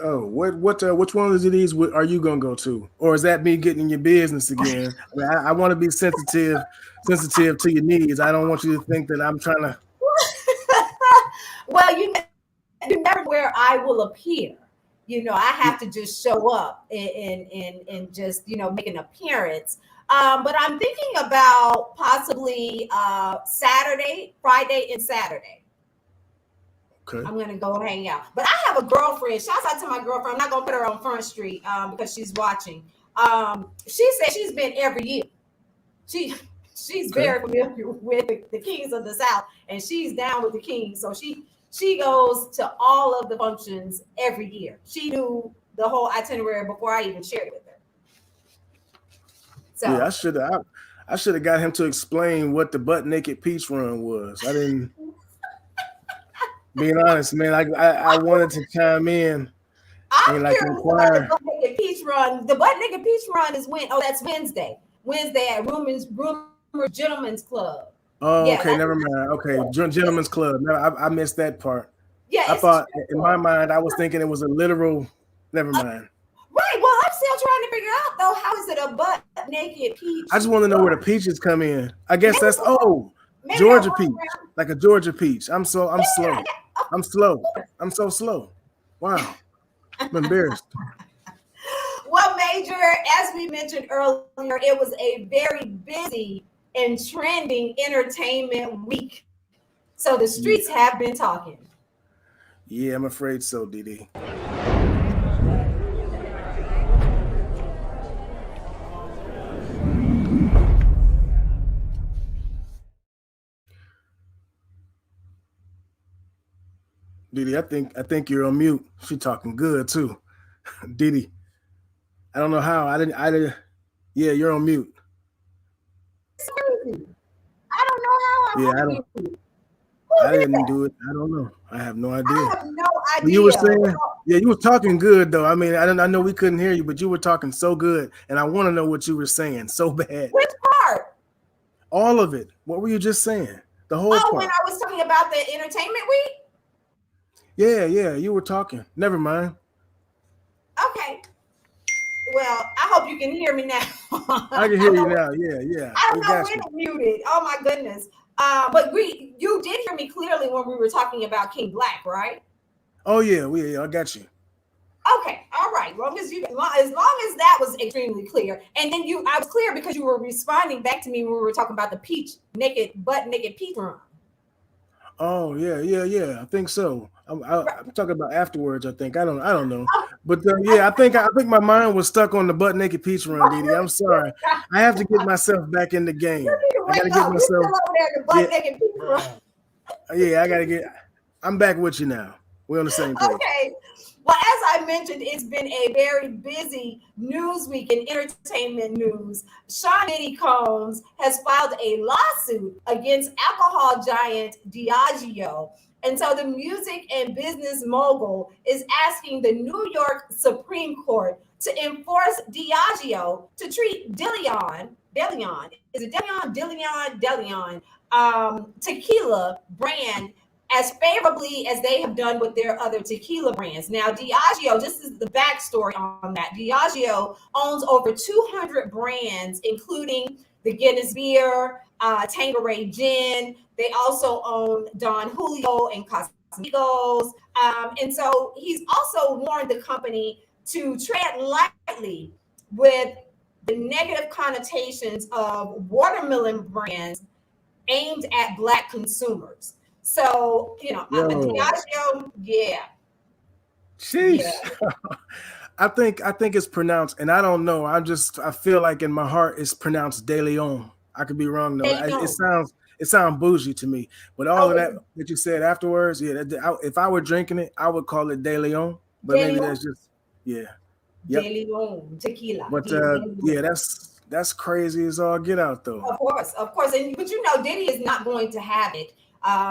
Oh, which one of these are you gonna go to, or is that me getting in your business again? I mean, I want to be sensitive to your needs. I don't want you to think that I'm trying to. Well, you never where I will appear. I have to just show up and just make an appearance. But I'm thinking about possibly Friday and Saturday. Okay. I'm gonna go hang out. But I have a girlfriend. Shouts out to my girlfriend. I'm not gonna put her on Front Street because she's watching. She said she's been every year. She's very familiar with the Kingz of the South, and she's down with the Kingz. So she goes to all of the functions every year. She knew the whole itinerary before I even shared it with her. So yeah, I should have got him to explain what the butt naked peach run was. I didn't. Being honest, man, I wanted to chime in. I'm curious about the butt naked peach run. The butt naked peach run is when? Oh, that's Wednesday. Wednesday at Rumor Gentlemen's Club. Oh, yeah, okay, never mind. Okay, Gentlemen's Club. No, I missed that part. Yeah, I thought in my mind I was thinking it was a literal. Never mind. Right. Well, I'm still trying to figure out though. How is it a butt naked peach? I just want to know where the peaches come in. I guess that's Georgia peach, like a Georgia peach. I'm slow. I'm slow. I'm so slow. Wow. I'm embarrassed. Well, Maejor, as we mentioned earlier, it was a very busy and trending entertainment week. So the streets have been talking. Yeah, I'm afraid so, DiDi. DiDi, I think you're on mute. She talking good too. DiDi, I don't know how. I didn't. Yeah, you're on mute. I don't know how. I didn't do it. I don't know. I have no idea. I have no idea. You were saying, you were talking good though. I mean, I know we couldn't hear you, but you were talking so good, and I want to know what you were saying so bad. Which part? All of it. What were you just saying? The whole part. When I was talking about the entertainment week. Yeah, you were talking. Never mind. Okay. Well, I hope you can hear me now. I can hear you now. Yeah. I don't know when it muted. Oh my goodness. But you did hear me clearly when we were talking about King Blac, right? Oh yeah, I got you. Okay, all right. As long as that was extremely clear, and then I was clear because you were responding back to me when we were talking about the butt naked peach run. Oh yeah. I think so. I'm talking about afterwards. I think I don't know, but I think my mind was stuck on the butt naked peach run, DiDi. I'm sorry. I have to get myself back in the game. I gotta get myself. I gotta get. I'm back with you now. We're on the same page. Okay. Well, as I mentioned, it's been a very busy news week in entertainment news. Sean Diddy Combs has filed a lawsuit against alcohol giant Diageo. And so the music and business mogul is asking the New York Supreme Court to enforce Diageo to treat DeLeon tequila brand as favorably as they have done with their other tequila brands. Now, Diageo, this is the backstory on that. Diageo owns over 200 brands, including the Guinness Beer, Tanqueray Gin. They also own Don Julio and Casamigos. And so he's also warned the company to tread lightly with the negative connotations of watermelon brands aimed at Black consumers. So, Diageo, yeah. Sheesh. Yeah. I think it's pronounced, and I don't know. I feel like in my heart it's pronounced De Leon. I could be wrong though. It sounds bougie to me. But all of that you said afterwards, yeah. If I were drinking it, I would call it De Leon. But maybe that's just Yep. De Leon tequila. But yeah, that's crazy as all get out though. Of course. But Diddy is not going to have it.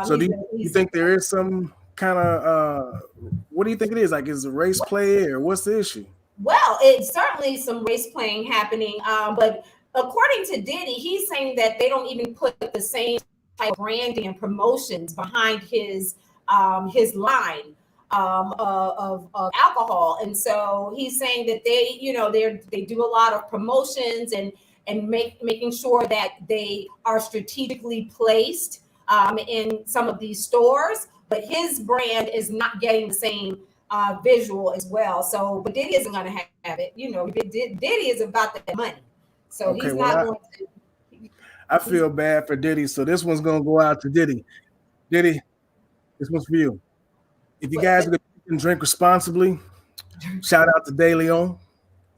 So do you think there is some kind of what do you think it is? Like, is it race play or what's the issue? Well, it's certainly some race playing happening. But according to Diddy, he's saying that they don't even put the same type of branding and promotions behind his line of alcohol. And so he's saying that they do a lot of promotions and making sure that they are strategically placed in some of these stores, but his brand is not getting the same visual as well. So, but Diddy isn't going to have it. Diddy is about that money, so he's not going to. I feel bad for Diddy, so this one's going to go out to Diddy. Diddy, this one's for you. If you guys can drink responsibly, shout out to De Leon.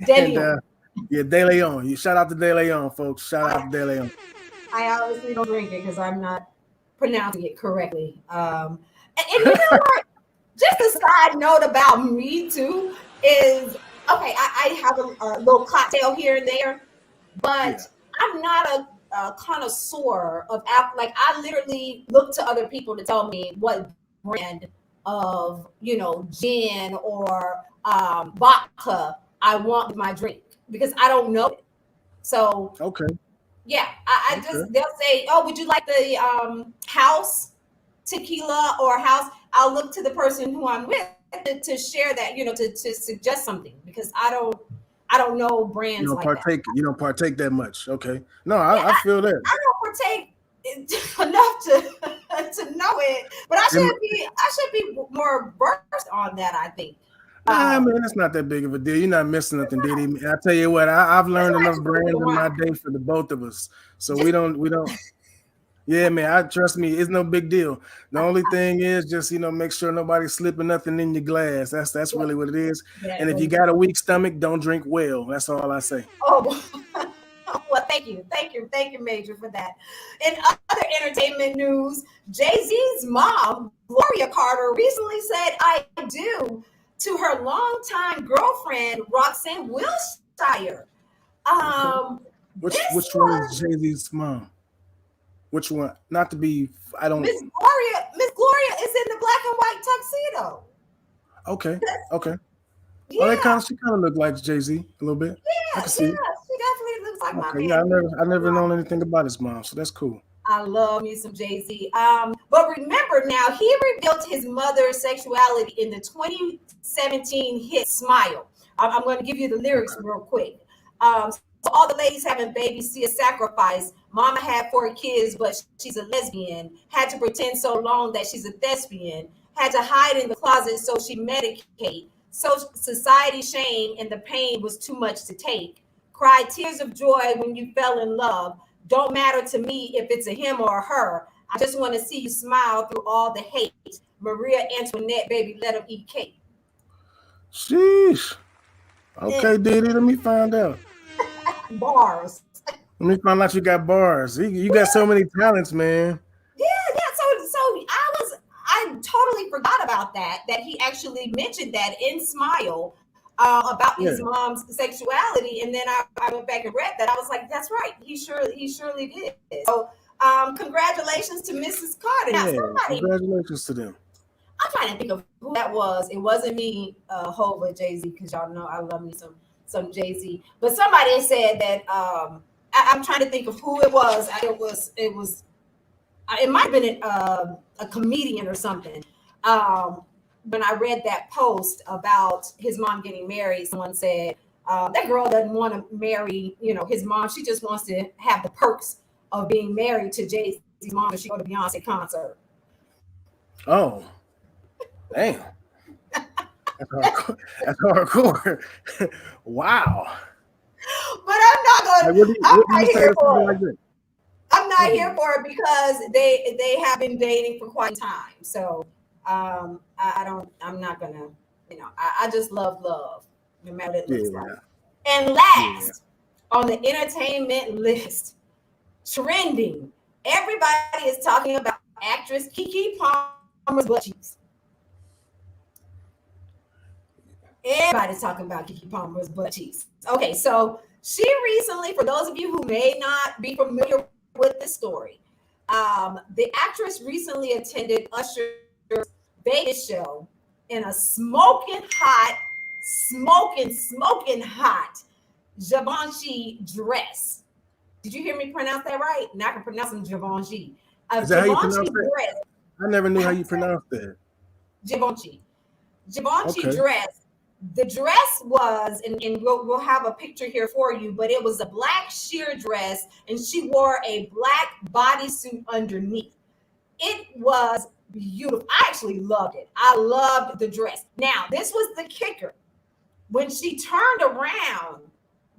De Leon. You shout out to De Leon, folks. Shout out to De Leon. I obviously don't drink it because I'm not pronouncing it correctly. And you know what? Just a side note about me too is I have a little cocktail here and there, but I'm not a connoisseur of alcohol. Like, I literally look to other people to tell me what brand of gin or vodka I want with my drink, because I don't know it. So yeah, they'll say, oh, would you like the house tequila or house? I'll look to the person who I'm with to share that, to suggest something, because I don't know brands. You don't partake that much. Okay. No, I feel that. I don't partake enough to know it, but I should be more versed on that, I think. Man, it's not that big of a deal. You're not missing nothing, Diddy. I tell you what, I've learned enough brands in my day for the both of us. So we don't. Yeah, man, trust me, it's no big deal. The only thing is just, make sure nobody's slipping nothing in your glass. That's really what it is. And if you got a weak stomach, don't drink well. That's all I say. Oh, well, thank you, Maejor, for that. In other entertainment news, Jay-Z's mom, Gloria Carter, recently said "I do" to her longtime girlfriend, Roxanne Wilshire. Which one is Jay-Z's mom? Which one? Not to be, I don't. Miss Gloria is in the black and white tuxedo. Okay. Yeah. Oh, she kind of looked like Jay-Z a little bit. Yeah, I can see it. She definitely looks like my man. Yeah, I never known anything about his mom, so that's cool. I love me some Jay-Z. But remember now, he revealed his mother's sexuality in the 2017 hit "Smile." I'm going to give you the lyrics real quick. So all the ladies having babies see a sacrifice. Mama had 4 kids, but she's a lesbian. Had to pretend so long that she's a thespian. Had to hide in the closet so she medicate. So society shame and the pain was too much to take. Cried tears of joy when you fell in love. Don't matter to me if it's a him or a her. I just want to see you smile through all the hate. Maria Antoinette, baby, let him eat cake. Sheesh. Okay, Diddy, let me find out. Bars. Let me find out you got bars. You got so many talents, man. Yeah. So I totally forgot about that he actually mentioned that in "Smile" about his mom's sexuality, and then I went back and read that. I was like, that's right. He surely did. So congratulations to Mrs. Carter. Now, congratulations to them. I'm trying to think of who that was. It wasn't me, Hova, Jay-Z, because y'all know I love me some Jay-Z. But somebody said that I'm trying to think of who it was. It was it might have been a comedian or something. When I read that post about his mom getting married, someone said that girl doesn't want to marry, his mom. She just wants to have the perks of being married to Jay-Z's mom if she go to Beyonce concert. Oh, damn. That's hardcore. Wow. But I'm not going. I'm not here for it. Like I'm not here for it because they have been dating for quite some time. So I'm not gonna, I just love, no matter what it looks like. And last on the entertainment list, trending, everybody is talking about actress Keke Palmer's butt cheeks. Everybody's talking about Keke Palmer's butt cheeks. Okay, so she recently, for those of you who may not be familiar with the story, the actress recently attended Usher's Vegas show in a smoking hot Givenchy dress. Did you hear me pronounce that right? Now I can pronounce them Givenchy. Is that how you pronounce that? I never knew how you pronounced that. Givenchy dress. The dress was, and we'll have a picture here for you, but it was a black sheer dress, and she wore a black bodysuit underneath. It was beautiful. I actually loved it. I loved the dress. Now, this was the kicker. When she turned around,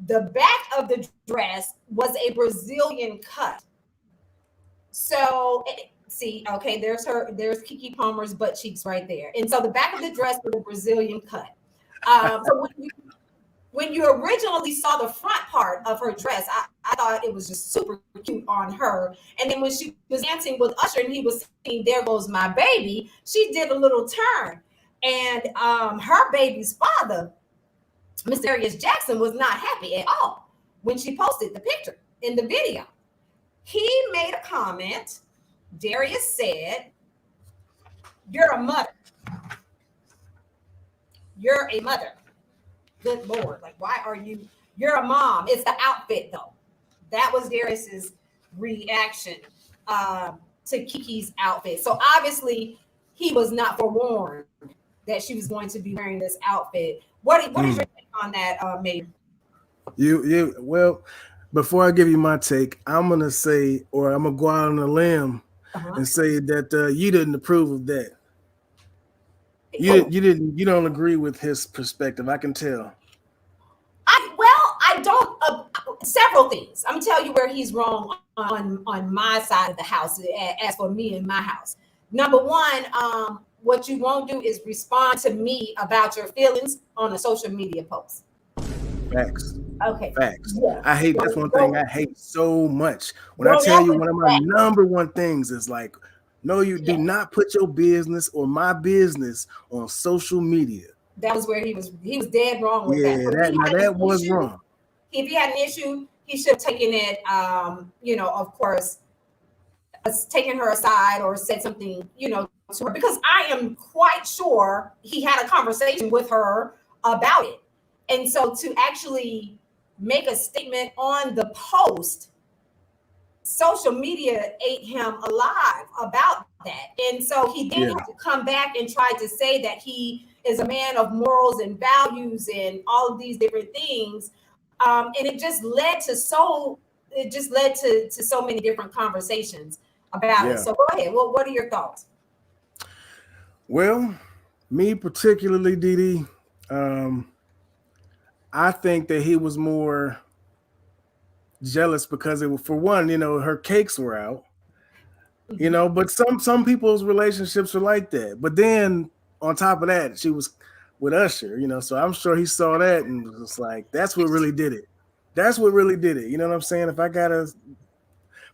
the back of the dress was a Brazilian cut. So, see, okay, there's Keke Palmer's butt cheeks right there. And so the back of the dress was a Brazilian cut. So when you originally saw the front part of her dress, I thought it was just super cute on her. And then when she was dancing with Usher and he was singing "There Goes My Baby," she did a little turn. And her baby's father, Mr. Darius Jackson, was not happy at all when she posted the picture in the video. He made a comment. Darius said, "You're a mother. You're a mother. Good Lord. Like, why are you're a mom." It's the outfit, though. That was Darius's reaction to Keke's outfit. So obviously he was not forewarned that she was going to be wearing this outfit. What is your take on that, Maejor? Well, before I give you my take, I'm gonna say, or I'm gonna go out on a limb and say that you didn't approve of that. You don't agree with his perspective. I can tell. I don't. Several things. I'm gonna tell you where he's wrong on my side of the house. As for me and my house, number one, what you won't do is respond to me about your feelings on a social media post. Facts. Okay. Facts. Yeah. I hate that's one thing I hate so much. When I tell you one of my number one things is like, no, you do not put your business or my business on social media. That was where he was dead wrong with that. Yeah, that was wrong. If he had an issue, he should have taken it, of course, taken her aside or said something, to her, because I am quite sure he had a conversation with her about it. And so to actually make a statement on the post, social media ate him alive about that. And so he then had to come back and try to say that he is a man of morals and values and all of these different things. And it just led to so many different conversations about it. So go ahead. Well, what are your thoughts? Well, me particularly, DiDi, I think that he was more jealous because it was, for one, her cakes were out, but some people's relationships are like that. But then on top of that, she was with Usher, so I'm sure he saw that and was just like, that's what really did it. That's what really did it. You know what I'm saying? If I gotta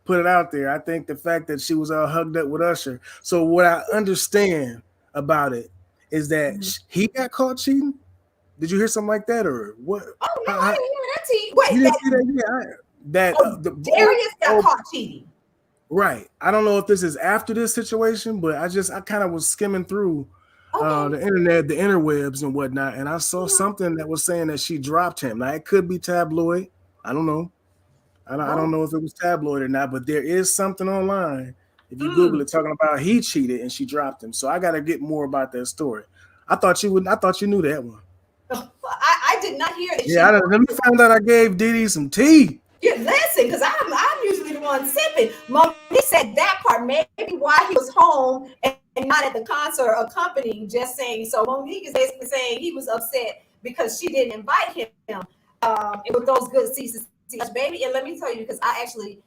put it out there, I think the fact that she was all hugged up with Usher. So what I understand about it is that he got caught cheating. Did you hear something like that, or what? Oh no, I didn't hear that. Wait, you didn't see that? Darius got caught cheating. Right. I don't know if this is after this situation, but I kind of was skimming through the internet, the interwebs and whatnot, and I saw something that was saying that she dropped him. Now it could be tabloid. I don't know. I don't know if it was tabloid or not, but there is something online If you Google it, talking about he cheated and she dropped him. So I got to get more about that story. I thought you knew that one. I did not hear that. Yeah, let me find out I gave DiDi some tea. Yeah, listen, because I'm usually the one sipping. Monique said that part, maybe why he was home and not at the concert accompanying, just saying. So Monique is basically saying he was upset because she didn't invite him. With those good seats, baby. And let me tell you, because I actually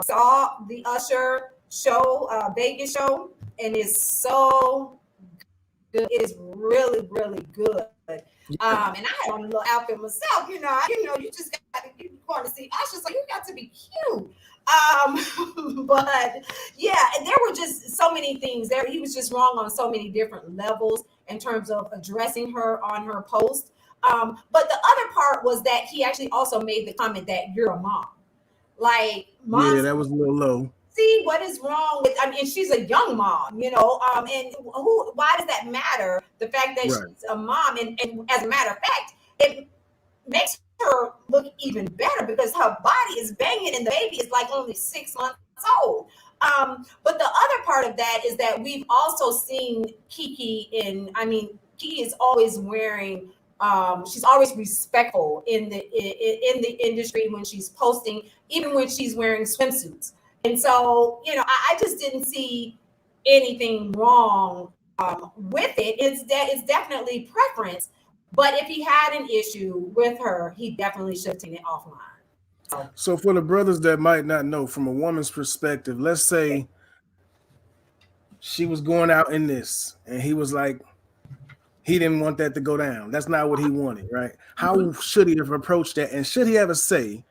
saw the Usher show, Vegas show, and it's so good. It is really, really good. Yeah. And I had on a little outfit myself, you just got to keep going to see Usher, so you got to be cute. But yeah, and there were just so many things there. He was just wrong on so many different levels in terms of addressing her on her post. But the other part was that he actually also made the comment that you're a mom. Like, mom, yeah, that was a little low. See what is wrong with, and she's a young mom, and why does that matter? The fact that she's a mom, and as a matter of fact, it makes her look even better because her body is banging and the baby is like only 6 months old. But the other part of that is that we've also seen Kiki Kiki is always wearing, she's always respectful in the industry when she's posting, even when she's wearing swimsuits. And so, I just didn't see anything wrong with it. It's definitely preference. But if he had an issue with her, he definitely should have taken it offline. So for the brothers that might not know, from a woman's perspective, let's say she was going out in this and he was like, he didn't want that to go down. That's not what he wanted, right? How should he have approached that? And should he have a say?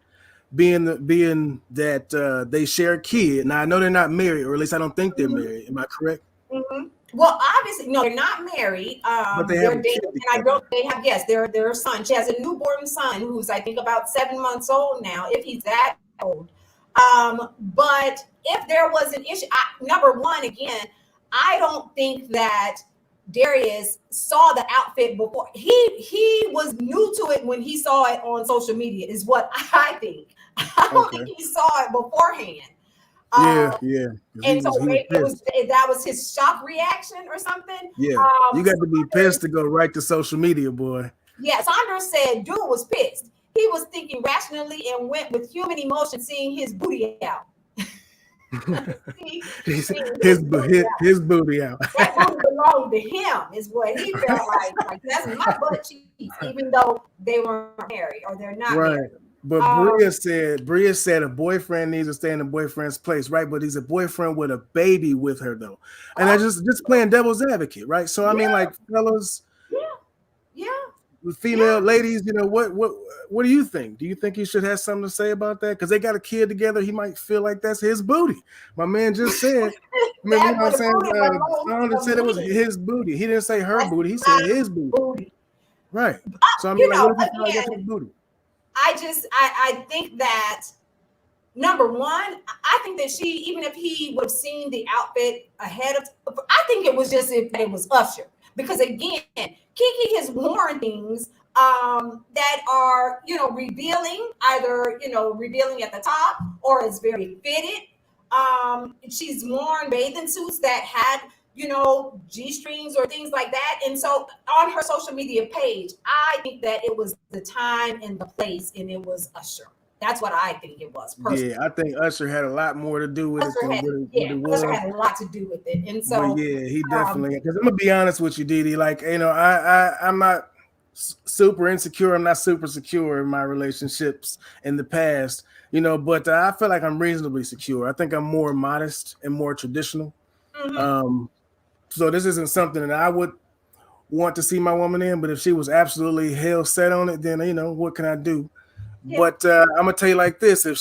Being that they share a kid. Now I know they're not married, or at least I don't think they're married. Am I correct? Mm-hmm. Well, obviously, no, they're not married. But they're dating, and they have their son. She has a newborn son who's I think about 7 months old now, if he's that old. But if there was an issue, number one, again, I don't think that Darius saw the outfit before. He was new to it when he saw it on social media, is what I think. I don't think he saw it beforehand. Yeah. And so maybe that was his shock reaction or something. Yeah, you got to be pissed to go right to social media, boy. Yeah, Sandra said dude was pissed. He was thinking rationally and went with human emotion, seeing his booty out. his booty out. That booty belonged to him, is what he felt like. That's my butt cheeks, even though they weren't married or they're not married. But Bria said a boyfriend needs to stay in a boyfriend's place, right? But he's a boyfriend with a baby with her, though. And I just playing devil's advocate, right? So I mean, like, fellas, female ladies, what do you think? Do you think he should have something to say about that? Because they got a kid together, he might feel like that's his booty. My man just said, Sandra said it was his booty. He didn't say her booty. He said his booty. Right. So I mean, what if he feel like that's his booty? I think that number one, I think that even if he would have seen the outfit ahead of, I think it was just if it was Usher. Because again, Kiki has worn things that are, revealing, either, revealing at the top or is very fitted. She's worn bathing suits that had, G-strings or things like that. And so on her social media page, I think that it was the time and the place, and it was Usher. That's what I think it was. Personally. Yeah, I think Usher had a lot more to do with it than what it was. Usher had a lot to do with it. And so, he definitely, because I'm going to be honest with you, DiDi, like, I'm not super insecure. I'm not super secure in my relationships in the past, but I feel like I'm reasonably secure. I think I'm more modest and more traditional. Mm-hmm. So this isn't something that I would want to see my woman in, but if she was absolutely hell set on it, then, what can I do? Yeah. But I'm going to tell you like this. If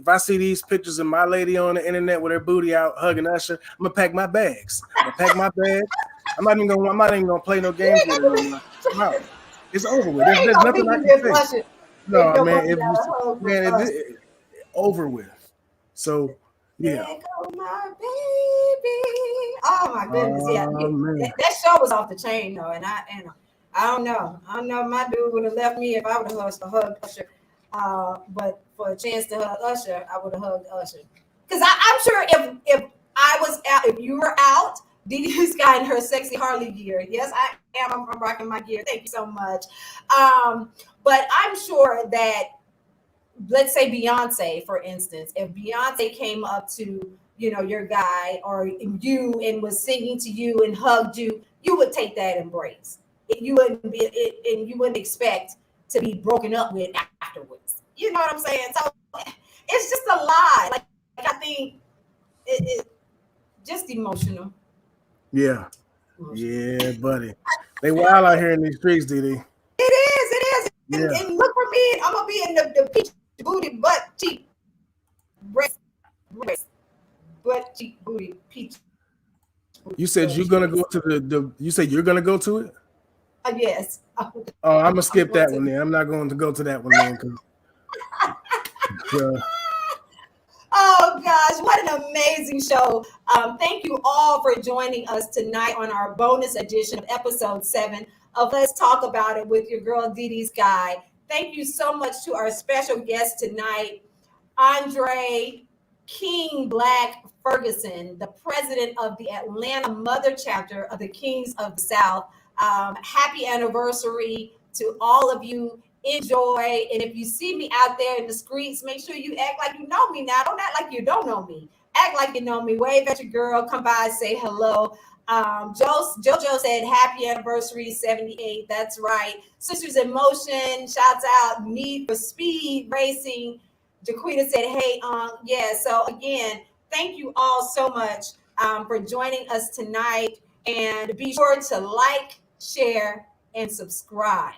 I see these pictures of my lady on the internet with her booty out hugging Usher, I'm going to pack my bags. I'm not even going to play no games with her. No. It's over with. There's nothing I can say. No, man. It's over with. So, yeah. There go my baby. Oh my goodness, that show was off the chain though, and I don't know. My dude would have left me if I would have hugged Usher. But for a chance to hug Usher, I would have hugged Usher. Because I'm sure if I was out, if you were out, DiDi Skky in her sexy Harley gear. Yes, I am. I'm rocking my gear. Thank you so much. But I'm sure that, let's say Beyonce, for instance, if Beyonce came up to, you know, your guy or you and was singing to you and hugged you, you would take that embrace. You wouldn't be, and you wouldn't expect to be broken up with afterwards. You know what I'm saying? So it's just a lie. Like I think it just emotional. Yeah. Yeah, buddy. They wild out here in these streets, DiDi. It is. Yeah. And look for me. I'm gonna be in the peach booty butt cheek breast butt cheek booty peach. You said you're gonna go to the you said you're gonna go to it? Yes. Oh, I'm gonna skip that one then. I'm not going to go to that one then. Oh gosh, what an amazing show. Thank you all for joining us tonight on our bonus edition of episode 7 of Let's Talk About It with your girl DiDi Skky. Thank you so much to our special guest tonight, Andre King Blac Ferguson, the president of the Atlanta Mother Chapter of the Kingz of the South. Happy anniversary to all of you. Enjoy. And if you see me out there in the streets, make sure you act like you know me now. Don't act like you don't know me. Act like you know me. Wave at your girl. Come by and say hello. JoJo said happy anniversary 78. That's right. Sisters in Motion. Shouts out. Need for Speed Racing. Jaquita said, hey, yeah. So again, thank you all so much for joining us tonight. And be sure to like, share, and subscribe.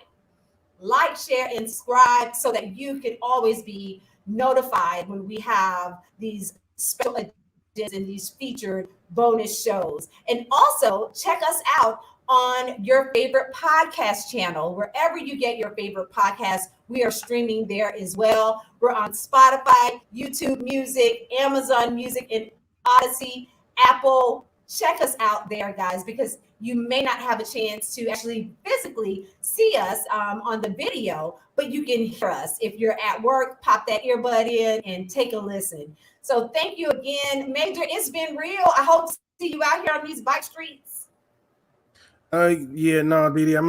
Like, share, and subscribe so that you can always be notified when we have these special editions and these featured bonus shows. And also check us out on your favorite podcast channel. Wherever you get your favorite podcast, we are streaming there as well. We're on Spotify, YouTube Music, Amazon Music, and Odyssey, Apple. Check us out there, guys, because you may not have a chance to actually physically see us on the video, but you can hear us. If you're at work, pop that earbud in and take a listen. So thank you again, Maejor. It's been real. I hope to see you out here on these bike streets. Yeah, no, DiDi, I'm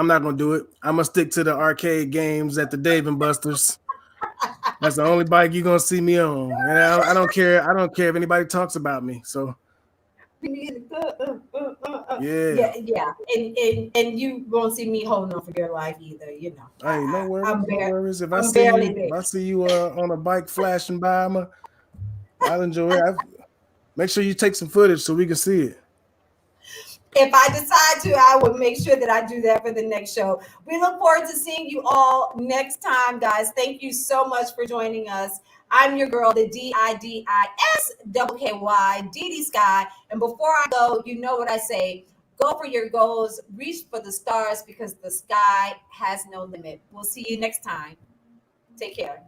not gonna do it. I'm gonna stick to the arcade games at the Dave and Buster's. That's the only bike you're gonna see me on, and I don't care. I don't care if anybody talks about me. So yeah. And you won't see me holding on for your life either. You know, Hey, no worries. If I see you on a bike flashing by, I'll enjoy it. Make sure you take some footage so we can see it. If I decide to, I will make sure that I do that for the next show. We look forward to seeing you all next time, guys. Thank you so much for joining us. I'm your girl, the DiDi Skky, DiDi Skky. And before I go, you know what I say. Go for your goals. Reach for the stars because the sky has no limit. We'll see you next time. Take care.